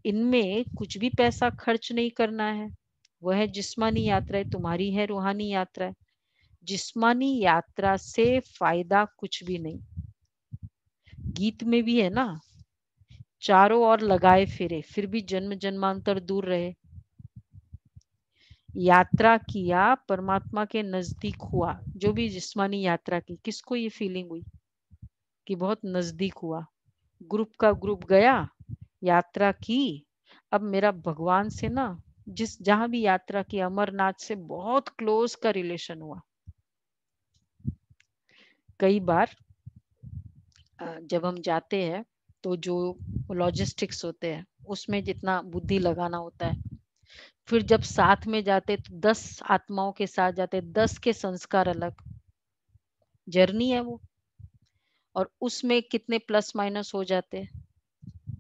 इनमें कुछ भी पैसा खर्च नहीं करना है। वह है जिस्मानी यात्रा है, तुम्हारी है रूहानी यात्रा है। जिस्मानी यात्रा से फायदा कुछ भी नहीं। गीत में भी है ना, चारों ओर लगाए फिरे फिर भी जन्म जन्मांतर दूर रहे। यात्रा किया परमात्मा के नजदीक हुआ। जो भी जिस्मानी यात्रा की, किसको ये फीलिंग हुई कि बहुत नजदीक हुआ? ग्रुप का ग्रुप गया, यात्रा की, अब मेरा भगवान से ना, जहां भी यात्रा की, अमरनाथ से बहुत क्लोज का रिलेशन हुआ। कई बार जब हम जाते हैं तो जो लॉजिस्टिक्स होते हैं उसमें जितना बुद्धि लगाना होता है, फिर जब साथ में जाते तो 10 आत्माओं के साथ जाते, 10 के संस्कार अलग, जर्नी है वो, और उसमें कितने प्लस माइनस हो जाते हैं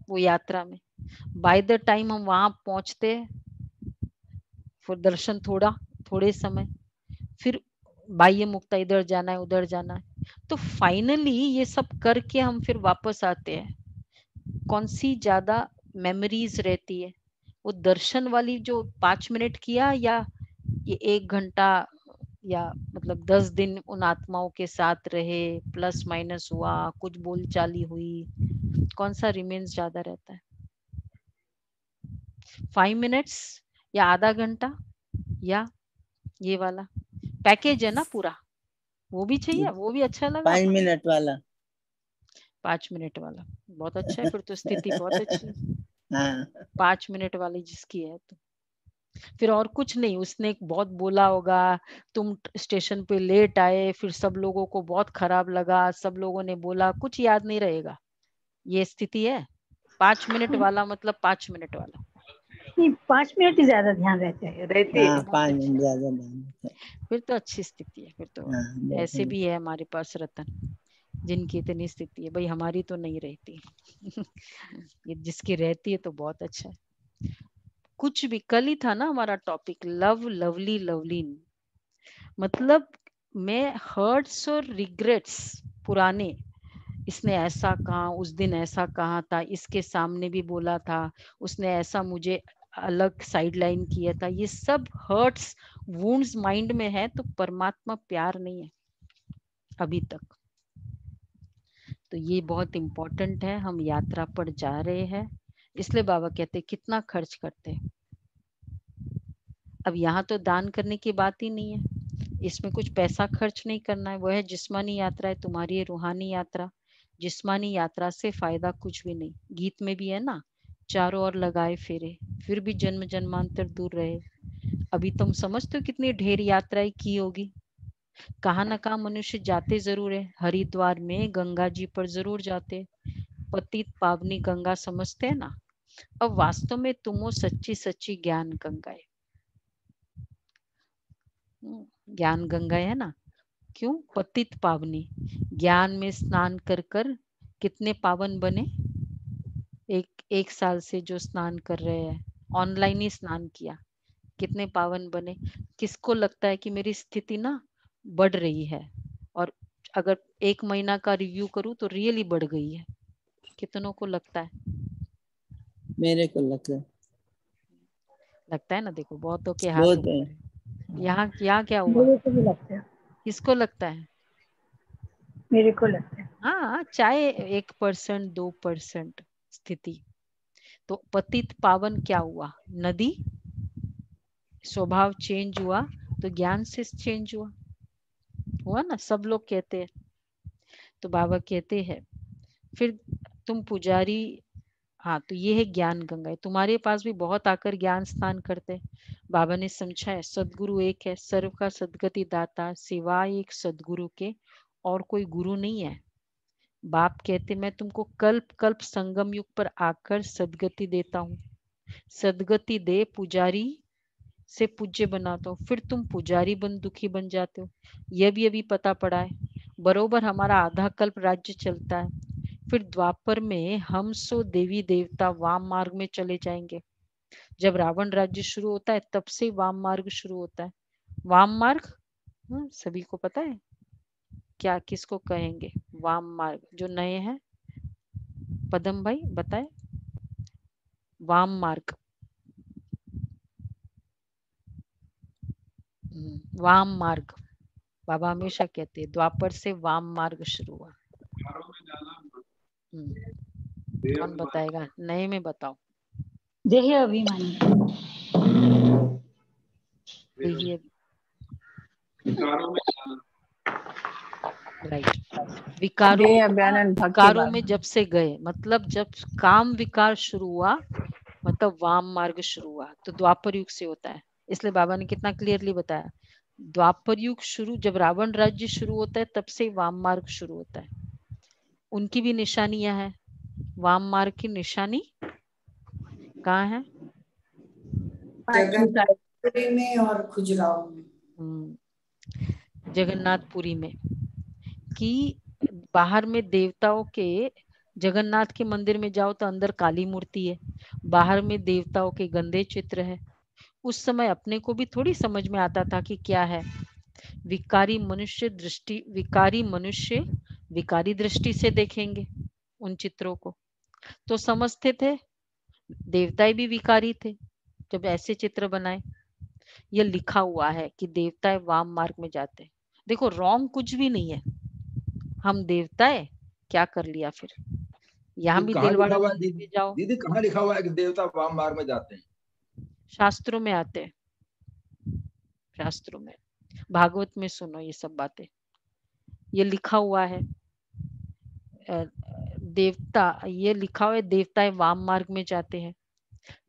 वो यात्रा में। बाय द टाइम हम वहां पहुंचते हैं, फिर दर्शन थोड़े समय, फिर बाह्य मुक्ता, इधर जाना है उधर जाना है, तो फाइनली ये सब करके हम फिर वापस आते हैं। कौन सी ज्यादा मेमोरीज रहती है, वो दर्शन वाली जो 5 मिनट किया, या ये 1 घंटा, या मतलब 10 दिन उन आत्माओं के साथ रहे, प्लस माइनस हुआ, कुछ बोलचाली हुई, कौन सा रिमेन्स ज्यादा रहता है? 5 मिनट्स या आधा घंटा, या ये वाला पैकेज है ना पूरा, वो भी चाहिए, वो भी अच्छा लगा। 5 मिनट वाला, 5 मिनट वाला बहुत अच्छा है, फिर तो स्थिति बहुत अच्छी है। हाँ 5 मिनट वाली जिसकी है तो फिर और कुछ नहीं, उसने बहुत बोला होगा, तुम स्टेशन पे लेट आए, फिर सब लोगों को बहुत खराब लगा, सब लोगों ने बोला, कुछ याद नहीं रहेगा। ये स्थिति है 5 मिनट वाला, मतलब 5 मिनट वाला। नहीं 5 मिनट ही ज्यादा ध्यान रहता है। रहती हाँ है। 5 मिनट ज्यादा दान। फिर तो अच्छी स्थिति है, फिर तो हाँ ऐसे भी है हमारे पास रतन जिनकी इतनी स्थिति है, भाई हमारी तो नहीं रहती। ये जिसकी रहती है तो बहुत अच्छा है। कुछ भी, कल ही था ना हमारा टॉपिक, लव लवली लवलीन, मतलब मैं हर्ट्स और रिग्रेट्स पुराने, इसने ऐसा कहा, उस दिन ऐसा कहा था, इसके सामने भी बोला था, उसने ऐसा मुझे अलग साइडलाइन किया था, ये सब हर्ट्स वुंड्स माइंड में है, तो परमात्मा प्यार नहीं है अभी तक। तो ये बहुत इम्पोर्टेंट है। हम यात्रा पर जा रहे हैं, इसलिए बाबा कहते कितना खर्च करते हैं। अब यहाँ तो दान करने की बात ही नहीं है, इसमें कुछ पैसा खर्च नहीं करना है। वह है जिस्मानी यात्रा है, तुम्हारी है रूहानी यात्रा। जिस्मानी यात्रा से फायदा कुछ भी नहीं। गीत में भी है ना, चारों ओर लगाए फेरे फिर भी जन्म जन्मांतर दूर रहे। अभी तुम समझते हो कितनी ढेर यात्राएं की होगी, कहाँ ना कहाँ मनुष्य जाते जरूर है। हरिद्वार में गंगा जी पर जरूर जाते, पतित पावनी गंगा समझते हैं ना। अब वास्तव में तुम हो सच्ची सच्ची ज्ञान गंगाएं, ज्ञान गंगाएं है ना। क्यों? पतित पावनी, ज्ञान में स्नान कर कर कितने पावन बने। एक साल से जो स्नान कर रहे हैं, ऑनलाइन ही स्नान किया, कितने पावन बने। किसको लगता है कि मेरी स्थिति ना बढ़ रही है, और अगर 1 महीना का रिव्यू करूं तो रियली बढ़ गई है। कितनों को लगता है? मेरे को लगता है ना, देखो बहुतों के हाथ बहुत ऊपर है। है। यहाँ क्या हुआ? मेरे को भी लगता है, किसको लगता है? मेरे को लगता है। हाँ, चाहे 1% 2% स्थिति, तो पतित पावन क्या हुआ? नदी स्वभाव चेंज हुआ, तो ज्ञान से चेंज हुआ ना, सब लोग कहते हैं। तो बाबा कहते हैं फिर तुम पुजारी हाँ, तो ये है ज्ञान गंगा। तुम्हारे पास भी बहुत आकर ज्ञान स्नान करते। बाबा ने समझाया सदगुरु एक है, सर्व का सदगति दाता, सिवाय एक सदगुरु के और कोई गुरु नहीं है। बाप कहते मैं तुमको कल्प कल्प संगम युग पर आकर सदगति देता हूँ। सदगति दे पुजारी से पूज्य बनाता हूँ, फिर तुम पुजारी बन दुखी बन जाते हो। यह भी अभी पता पड़ा है। बरोबर हमारा आधा कल्प राज्य चलता है, फिर द्वापर में हम सो देवी देवता वाम मार्ग में चले जाएंगे। जब रावण राज्य शुरू होता है तब से वाम मार्ग शुरू होता है। वाम मार्ग सभी को पता है क्या, किसको कहेंगे वाम मार्ग? जो नए हैं पदम भाई बताए। वाम मार्ग, वाम मार्ग बाबा हमेशा कहते हैं द्वापर से वाम मार्ग शुरू हुआ। कौन बताएगा? नए में बताओ। देह अभिमानी। देखिए राइट, विकारों में जब से गए, मतलब जब काम विकार शुरू हुआ मतलब वाम मार्ग शुरू हुआ, तो द्वापर युग से होता है। इसलिए बाबा ने कितना क्लियरली बताया, द्वापर युग शुरू जब रावण राज्य शुरू होता है तब से वाम मार्ग शुरू होता है। उनकी भी निशानियां हैं। वाम मार्ग की निशानी कहाँ है? जगन्नाथपुरी में और खजुराहो में। जगन्नाथपुरी में कि बाहर में देवताओं के, जगन्नाथ के मंदिर में जाओ तो अंदर काली मूर्ति है, बाहर में देवताओं के गंदे चित्र है। उस समय अपने को भी थोड़ी समझ में आता था कि क्या है। विकारी मनुष्य विकारी दृष्टि से देखेंगे उन चित्रों को तो समझते थे देवताएं भी विकारी थे जब ऐसे चित्र बनाए। यह लिखा हुआ है कि देवताएं वाम मार्ग में जाते। देखो रॉन्ग कुछ भी नहीं है, हम देवताएं क्या कर लिया फिर। यहाँ भी दिलवाड़ा मंदिर में जाओ। दीदी कहाँ लिखा हुआ है कि देवता वाम मार्ग में जाते हैं? शास्त्रों में आते हैं, शास्त्रों में, भागवत में सुनो ये सब बातें। ये लिखा हुआ है देवता, ये लिखा हुआ है देवताएं वाम मार्ग में जाते हैं।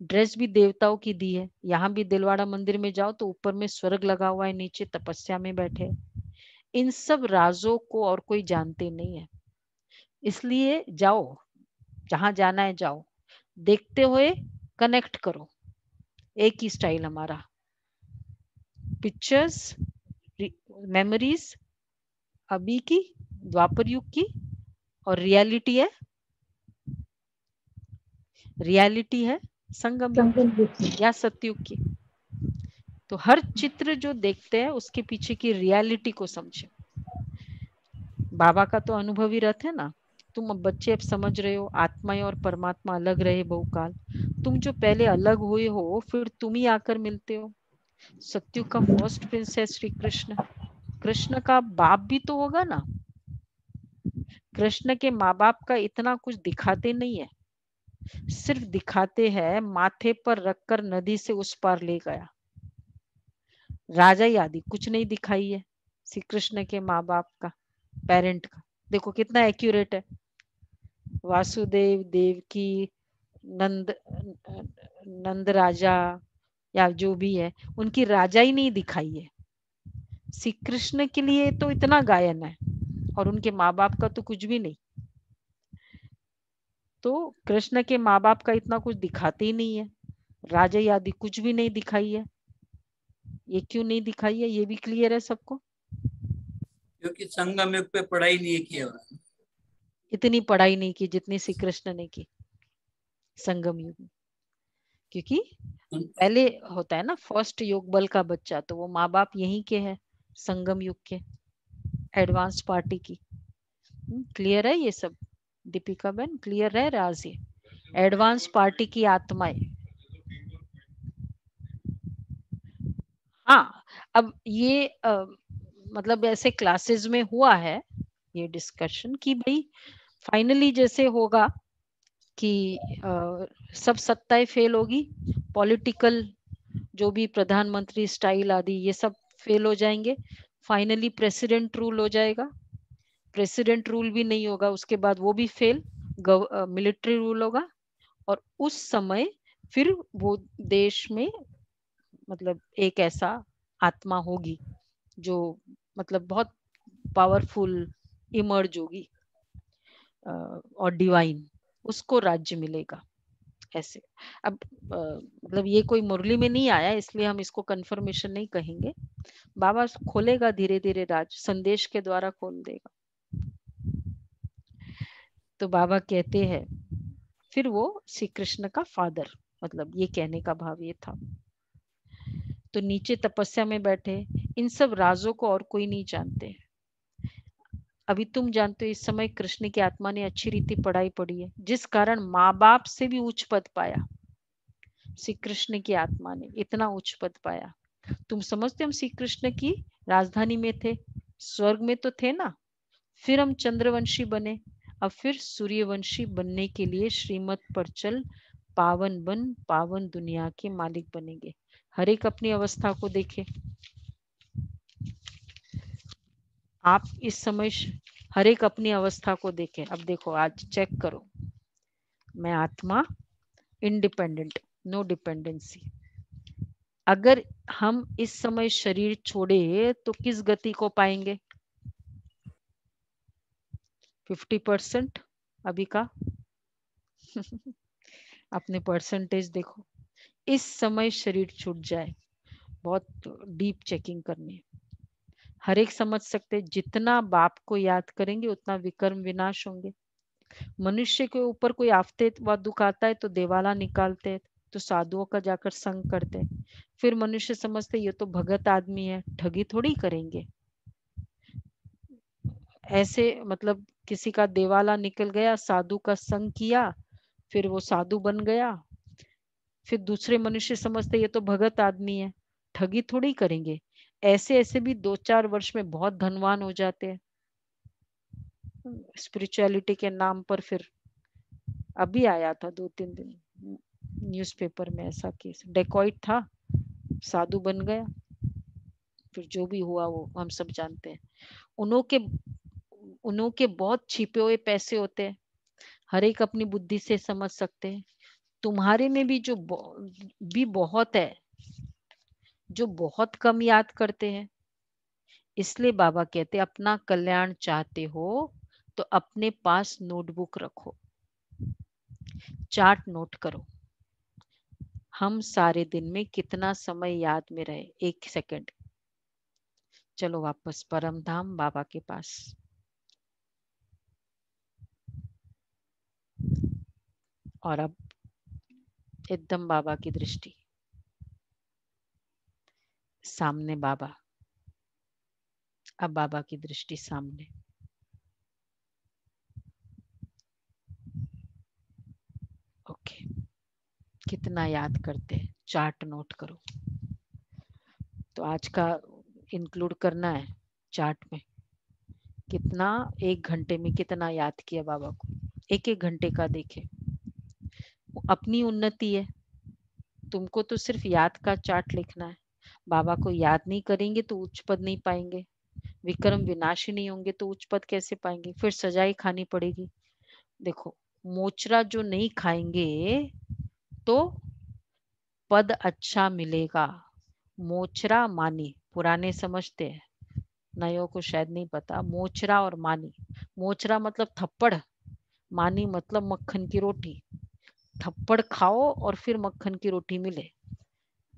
ड्रेस भी देवताओं की दी है। यहाँ भी दिलवाड़ा मंदिर में जाओ तो ऊपर में स्वर्ग लगा हुआ है, नीचे तपस्या में बैठे। इन सब राजों को और कोई जानते नहीं है, इसलिए जाओ जहां जाना है जाओ, देखते हुए कनेक्ट करो। एक ही स्टाइल हमारा, पिक्चर्स मेमोरीज अभी की, द्वापर युग की, और रियलिटी है संगम युग या सतयुग की। तो हर चित्र जो देखते हैं उसके पीछे की रियलिटी को समझे। बाबा का तो अनुभवी रथ है ना। तुम अब बच्चे अब समझ रहे हो आत्मा और परमात्मा अलग रहे बहुकाल। तुम जो पहले अलग हुए हो फिर तुम ही आकर मिलते हो। सतयुग का फर्स्ट प्रिंस है श्री कृष्ण। कृष्ण का बाप भी तो होगा ना। कृष्ण के माँ बाप का इतना कुछ दिखाते नहीं है, सिर्फ दिखाते हैं माथे पर रखकर नदी से उस पार ले गया। राजा आदि कुछ नहीं दिखाई है श्री कृष्ण के माँ बाप का, पेरेंट का। देखो कितना एक्यूरेट है। वासुदेव, देवकी, नंद राजा या जो भी है, उनकी राजा ही नहीं दिखाई है। श्री कृष्ण के लिए तो इतना गायन है और उनके माँ बाप का तो कुछ भी नहीं। तो कृष्ण के माँ बाप का इतना कुछ दिखाते ही नहीं है, राजा आदि कुछ भी नहीं दिखाई है। ये क्यों नहीं दिखाई है ये भी क्लियर है सबको? क्योंकि संगम युग पे पढ़ाई नहीं की, इतनी पढ़ाई नहीं की जितनी श्री कृष्ण ने की संगम युग में। क्योंकि पहले होता है ना फर्स्ट योग बल का बच्चा, तो वो माँ बाप यहीं के है, संगम युग के, एडवांस पार्टी की। क्लियर है ये सब दीपिका बहन? क्लियर है राज? ये एडवांस पार्टी की आत्माएं। हाँ, अब ये मतलब ऐसे क्लासेस में हुआ है ये डिस्कशन कि भाई फाइनली जैसे होगा कि सब सत्ताएं फेल होगी, पॉलिटिकल जो भी प्रधानमंत्री स्टाइल आदि ये सब फेल हो जाएंगे, फाइनली प्रेसिडेंट रूल हो जाएगा। प्रेसिडेंट रूल भी नहीं होगा उसके बाद, वो भी फेल, मिलिट्री रूल होगा, और उस समय फिर वो देश में मतलब एक ऐसा आत्मा होगी जो मतलब बहुत पावरफुल इमर्ज होगी और डिवाइन, उसको राज्य मिलेगा। ऐसे अब मतलब ये कोई मुरली में नहीं आया इसलिए हम इसको कंफर्मेशन नहीं कहेंगे। बाबा खोलेगा धीरे धीरे राज, संदेश के द्वारा खोल देगा। तो बाबा कहते हैं फिर वो श्री कृष्ण का फादर, मतलब ये कहने का भाव ये था। तो नीचे तपस्या में बैठे, इन सब राजों को और कोई नहीं जानते। अभी तुम जानते हो इस समय कृष्ण की आत्मा ने अच्छी रीति पढ़ाई पढ़ी है, जिस कारण माँ बाप से भी उच्च पद पाया। श्री कृष्ण की आत्मा ने इतना उच्च पद पाया। तुम समझते हम श्री कृष्ण की राजधानी में थे, स्वर्ग में तो थे ना। फिर हम चंद्रवंशी बने, अब फिर सूर्यवंशी बनने के लिए श्रीमत पर चल पावन बन पावन दुनिया के मालिक बनेंगे। हर एक अपनी अवस्था को देखे। आप इस समय हर एक अपनी अवस्था को देखें। अब देखो आज चेक करो, मैं आत्मा इंडिपेंडेंट, नो डिपेंडेंसी। अगर हम इस समय शरीर छोड़े तो किस गति को पाएंगे? 50% अभी का अपने परसेंटेज देखो। इस समय शरीर छूट जाए, बहुत डीप चेकिंग करनी है। हर एक समझ सकते, जितना बाप को याद करेंगे उतना विकर्म विनाश होंगे। मनुष्य के ऊपर कोई आफते व दुख आता है तो देवाला निकालते, तो साधुओं का जाकर संग करते। फिर मनुष्य समझते ये तो भगत आदमी है, ठगी थोड़ी करेंगे। ऐसे मतलब किसी का देवाला निकल गया, साधु का संग किया, फिर वो साधु बन गया। फिर दूसरे मनुष्य समझते ये तो भगत आदमी है, ठगी थोड़ी करेंगे। ऐसे ऐसे भी 2-4 वर्ष में बहुत धनवान हो जाते हैं स्पिरिचुअलिटी के नाम पर। फिर अभी आया था 2-3 दिन न्यूज़पेपर में ऐसा केस, डेकॉइट था, साधु बन गया। फिर जो भी हुआ वो हम सब जानते हैं। उन्हों के बहुत छिपे हुए पैसे होते हैं, हर एक अपनी बुद्धि से समझ सकते हैं। तुम्हारे में भी जो भी बहुत है, जो बहुत कम याद करते हैं। इसलिए बाबा कहते हैं अपना कल्याण चाहते हो तो अपने पास नोटबुक रखो, चार्ट नोट करो। हम सारे दिन में कितना समय याद में रहे, 1 सेकंड। चलो वापस परम धाम बाबा के पास। और अब एकदम बाबा की दृष्टि, सामने बाबा। अब बाबा की दृष्टि सामने। ओके, कितना याद करते हैं, चार्ट नोट करो। तो आज का इंक्लूड करना है चार्ट में। कितना 1 घंटे में कितना याद किया बाबा को, 1-1 घंटे का देखे। अपनी उन्नति है, तुमको तो सिर्फ याद का चार्ट लिखना है। बाबा को याद नहीं करेंगे तो उच्च पद नहीं पाएंगे, विक्रम विनाशी नहीं होंगे तो उच्च पद कैसे पाएंगे? फिर सजाई खानी पड़ेगी। देखो, मोचरा जो नहीं खाएंगे तो पद अच्छा मिलेगा। मोचरा मानी पुराने समझते हैं, नयों को शायद नहीं पता। मोचरा और मानी, मोचरा मतलब थप्पड़, मानी मतलब मक्खन की रोटी। थप्पड़ खाओ और फिर मक्खन की रोटी मिले।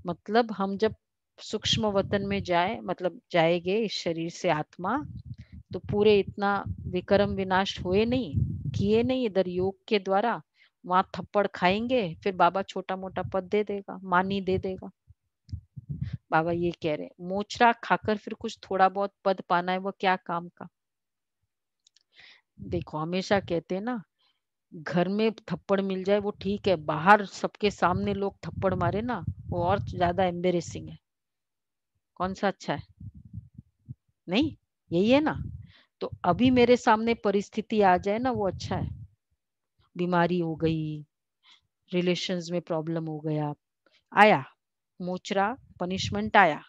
मतलब हम जब सूक्ष्म वतन में जाए, मतलब जाएंगे इस शरीर से आत्मा, तो पूरे इतना विक्रम विनाश हुए नहीं, किए नहीं इधर योग के द्वारा, वहां थप्पड़ खाएंगे, फिर बाबा छोटा मोटा पद दे देगा, मानी दे देगा। बाबा ये कह रहे, मोचरा खाकर फिर कुछ थोड़ा बहुत पद पाना है, वो क्या काम का? देखो हमेशा कहते हैं ना, घर में थप्पड़ मिल जाए वो ठीक है, बाहर सबके सामने लोग थप्पड़ मारे ना, वो और ज्यादा एम्बेरेसिंग है। कौन सा अच्छा है? नहीं, यही है ना। तो अभी मेरे सामने परिस्थिति आ जाए ना, वो अच्छा है। बीमारी हो गई, रिलेशंस में प्रॉब्लम हो गया, आया मोचरा, पनिशमेंट आया,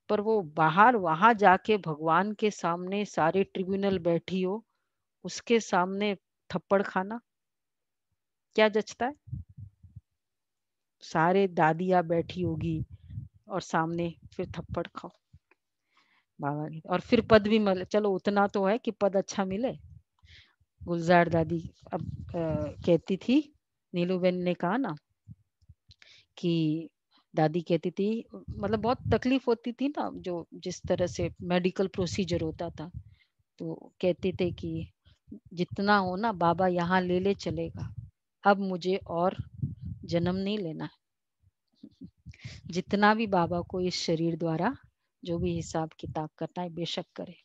पर वो बाहर वहां जाके भगवान के सामने सारे ट्रिब्यूनल बैठी हो, उसके सामने थप्पड़ खाना, क्या जचता है? सारे दादियाँ बैठी होगी और सामने फिर थप्पड़ खाओ बाबा की, और फिर पद भी मिले। चलो उतना तो है कि पद अच्छा मिले। गुलजार दादी अब कहती थी, नीलूबेन ने कहा ना कि दादी कहती थी, मतलब बहुत तकलीफ होती थी ना, जो जिस तरह से मेडिकल प्रोसीजर होता था, तो कहते थे कि जितना हो ना बाबा यहाँ ले ले चलेगा, अब मुझे और जन्म नहीं लेना है। जितना भी बाबा को इस शरीर द्वारा जो भी हिसाब किताब करना है बेशक करे।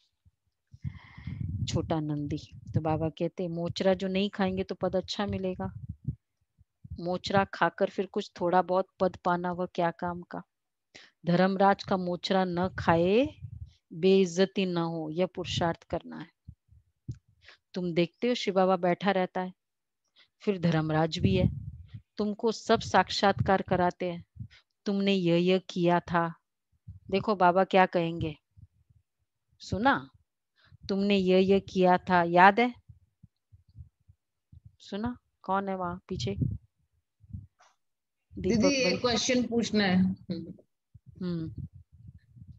छोटा नंदी तो बाबा कहते मोचरा जो नहीं खाएंगे तो पद अच्छा मिलेगा, मोचरा खाकर फिर कुछ थोड़ा बहुत पद पाना वह क्या काम का। धर्मराज का मोचरा न खाए बेइज्जती न हो, यह पुरुषार्थ करना है। तुम देखते हो शिव बाबा बैठा रहता है, फिर धर्मराज भी है, तुमको सब साक्षात्कार कराते हैं, तुमने यह किया था। देखो बाबा क्या कहेंगे, सुना तुमने यह किया था, याद है? सुना? कौन है वहां पीछे? दीदी दीपक एक भाई। क्वेश्चन पूछना है हम्म,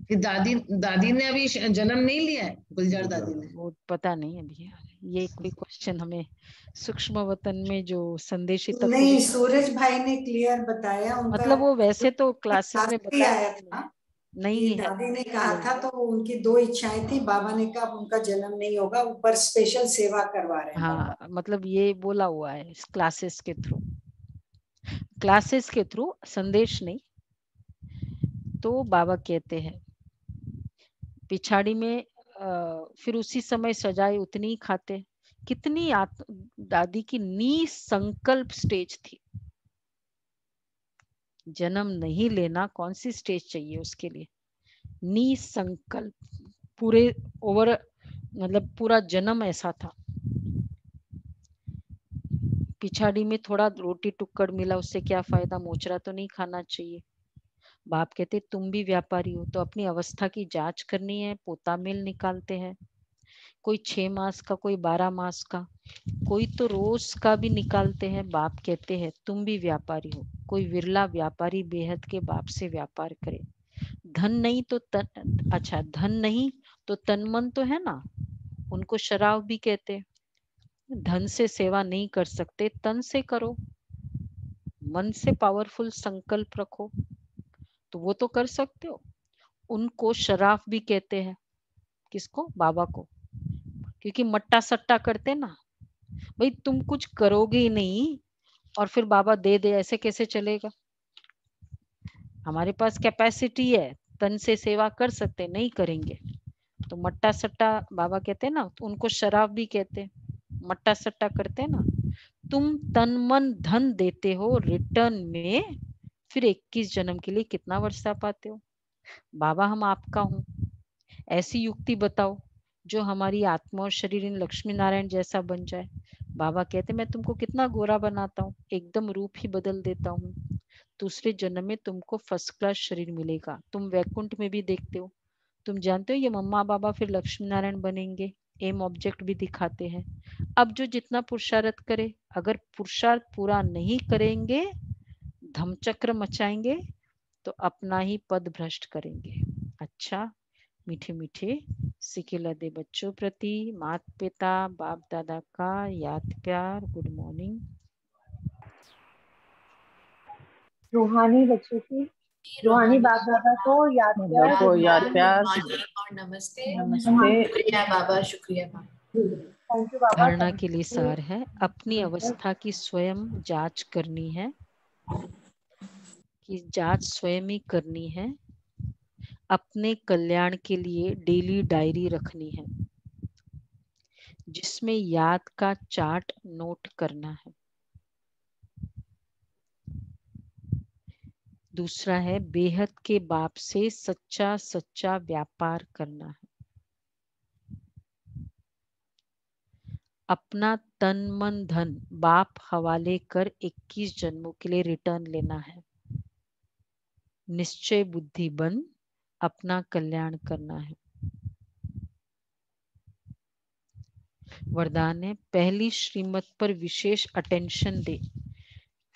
कि दादी दादी ने अभी जन्म नहीं लिया है, गुलजार दादी ने? वो पता नहीं अभी, ये कोई क्वेश्चन हमें सूक्ष्म वतन में जो संदेशी तत्व नहीं, सूरज भाई ने क्लियर बताया, उनका मतलब वो वैसे तो क्लासेस में भी आया बताया था नहीं कि है। दादी ने कहा था, तो उनकी 2 इच्छाएं थी। बाबा ने कहा अब उनका जन्म नहीं होगा, ऊपर स्पेशल सेवा करवा रहे हैं बाबा। हाँ मतलब ये बोला हुआ है क्लासेस के थ्रू, क्लासेस के थ्रू, संदेश नहीं। तो बाबा कहते हैं पिछाड़ी में फिर उसी समय सजाए उतनी ही खाते। कितनी दादी की निसंकल्प स्टेज थी, जन्म नहीं लेना, कौन सी स्टेज चाहिए उसके लिए? निसंकल्प, पूरे ओवर, मतलब पूरा जन्म ऐसा था। पिछाड़ी में थोड़ा रोटी टुक्कड़ मिला, उससे क्या फायदा, मोचरा तो नहीं खाना चाहिए। बाप कहते तुम भी व्यापारी हो तो अपनी अवस्था की जांच करनी है, पोता मेल निकालते हैं, कोई 6 मास का, कोई 12 मास का, कोई तो रोज का भी निकालते हैं। बाप कहते हैं तुम भी व्यापारी हो, कोई विरला व्यापारी बेहद के बाप से व्यापार करे। धन नहीं तो अच्छा धन नहीं तो तन मन तो है ना, उनको शराब भी कहते हैं। धन से सेवा नहीं कर सकते, तन से करो, मन से पावरफुल संकल्प रखो तो वो तो कर सकते हो। उनको शराफ भी कहते हैं। किसको? बाबा को, क्योंकि मट्टा सट्टा करते ना, भाई तुम कुछ करोगे ही नहीं और फिर बाबा दे दे, ऐसे कैसे चलेगा? हमारे पास कैपेसिटी है, तन से सेवा कर सकते, नहीं करेंगे तो मट्टा सट्टा बाबा कहते हैं ना, तो उनको शराब भी कहते हैं, मट्टा सट्टा करते हैं ना। तुम तन मन धन देते हो, रिटर्न में फिर 21 जन्म के लिए कितना वर्षा पाते हो? बाबा हम आपका हूँ, ऐसी युक्ति बताओ जो हमारी आत्मा और शरीर इन लक्ष्मी नारायण जैसा बन जाए। बाबा कहते मैं तुमको कितना गोरा बनाता हूँ, एकदम रूप ही बदल देता हूँ, दूसरे जन्म में तुमको फर्स्ट क्लास शरीर मिलेगा। तुम वैकुंठ में भी देखते हो, तुम जानते हो ये मम्मा बाबा फिर लक्ष्मी नारायण बनेंगे, एम ऑब्जेक्ट भी दिखाते हैं। अब जो जितना पुरुषार्थ करे, अगर पुरुषार्थ पूरा नहीं करेंगे, धमचक्र मचाएंगे तो अपना ही पद भ्रष्ट करेंगे। अच्छा, मीठे मीठे सिके लदे बच्चों प्रति मात पिता बाप दादा का याद प्यार, गुड मॉर्निंग। रूहानी बच्चों की, रूहानी बाप दादा को याद प्यार, को याद प्यार, और नमस्ते। नमस्ते। शुक्रिया बाबा, शुक्रिया बाबा। थैंक यू बाबा। धारणा के लिए सार है, अपनी अवस्था की स्वयं जांच करनी है, कि जांच स्वयं ही करनी है। अपने कल्याण के लिए डेली डायरी रखनी है, जिसमें याद का चार्ट नोट करना है। दूसरा है बेहद के बाप से सच्चा सच्चा व्यापार करना है। अपना तन मन धन बाप हवाले कर 21 जन्मों के लिए रिटर्न लेना है। निश्चय बुद्धि बन अपना कल्याण करना है। वरदान है, पहली श्रीमत पर विशेष अटेंशन दे,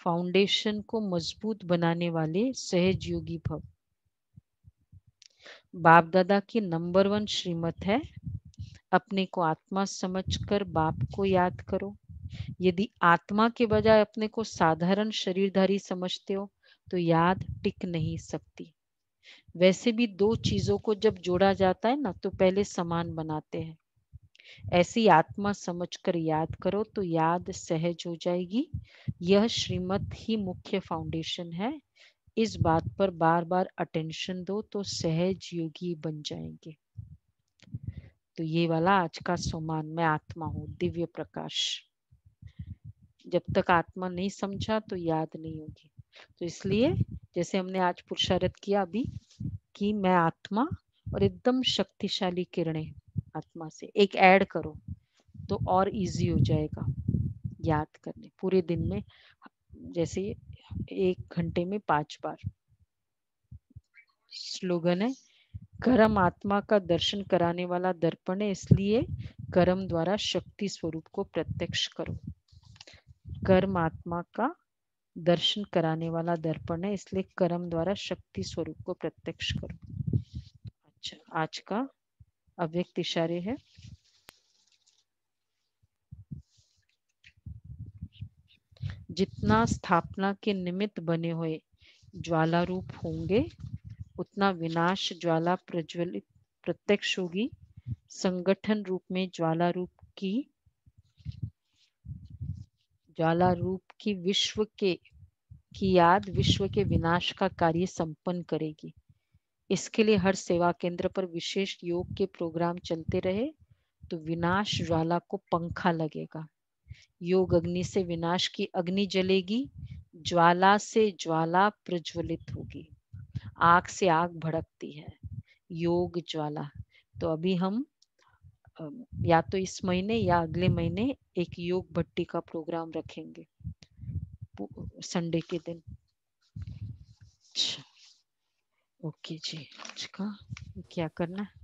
फाउंडेशन को मजबूत बनाने वाले सहज योगी भव। बाप दादा की नंबर 1 श्रीमत है, अपने को आत्मा समझकर बाप को याद करो। यदि आत्मा के बजाय अपने को साधारण शरीरधारी समझते हो तो याद टिक नहीं सकती। वैसे भी दो चीजों को जब जोड़ा जाता है ना तो पहले समान बनाते हैं। ऐसी आत्मा समझकर याद करो तो याद सहज हो जाएगी। यह श्रीमत ही मुख्य फाउंडेशन है। इस बात पर बार बार अटेंशन दो तो सहज योगी बन जाएंगे। तो ये वाला आज का सोमान, मैं आत्मा हूँ, दिव्य प्रकाश। जब तक आत्मा नहीं समझा तो याद नहीं होगी। तो इसलिए जैसे हमने आज पुरुषार्थ किया अभी कि मैं आत्मा और एकदम शक्तिशाली किरणें आत्मा से एक ऐड करो तो और इजी हो जाएगा याद करने। पूरे दिन में जैसे 1 घंटे में 5 बार। स्लोगन है, कर्म आत्मा का दर्शन कराने वाला दर्पण है, इसलिए कर्म द्वारा शक्ति स्वरूप को प्रत्यक्ष करो। कर्म आत्मा का दर्शन कराने वाला दर्पण है, इसलिए कर्म द्वारा शक्ति स्वरूप को प्रत्यक्ष करो। अच्छा, आज का अव्यक्त इशारे है। जितना स्थापना के निमित्त बने हुए ज्वाला रूप होंगे उतना विनाश ज्वाला प्रज्वलित प्रत्यक्ष होगी। संगठन रूप में ज्वाला रूप की विश्व की याद विश्व के विनाश का कार्य संपन्न करेगी। इसके लिए हर सेवा केंद्र पर विशेष योग के प्रोग्राम चलते रहे तो विनाश ज्वाला को पंखा लगेगा। योग अग्नि से विनाश की अग्नि जलेगी, ज्वाला से ज्वाला प्रज्वलित होगी। आग से आग भड़कती है, योग ज्वाला। तो अभी हम या तो इस महीने या अगले महीने एक योग भट्टी का प्रोग्राम रखेंगे संडे के दिन। ओके जी, आज का क्या करना है?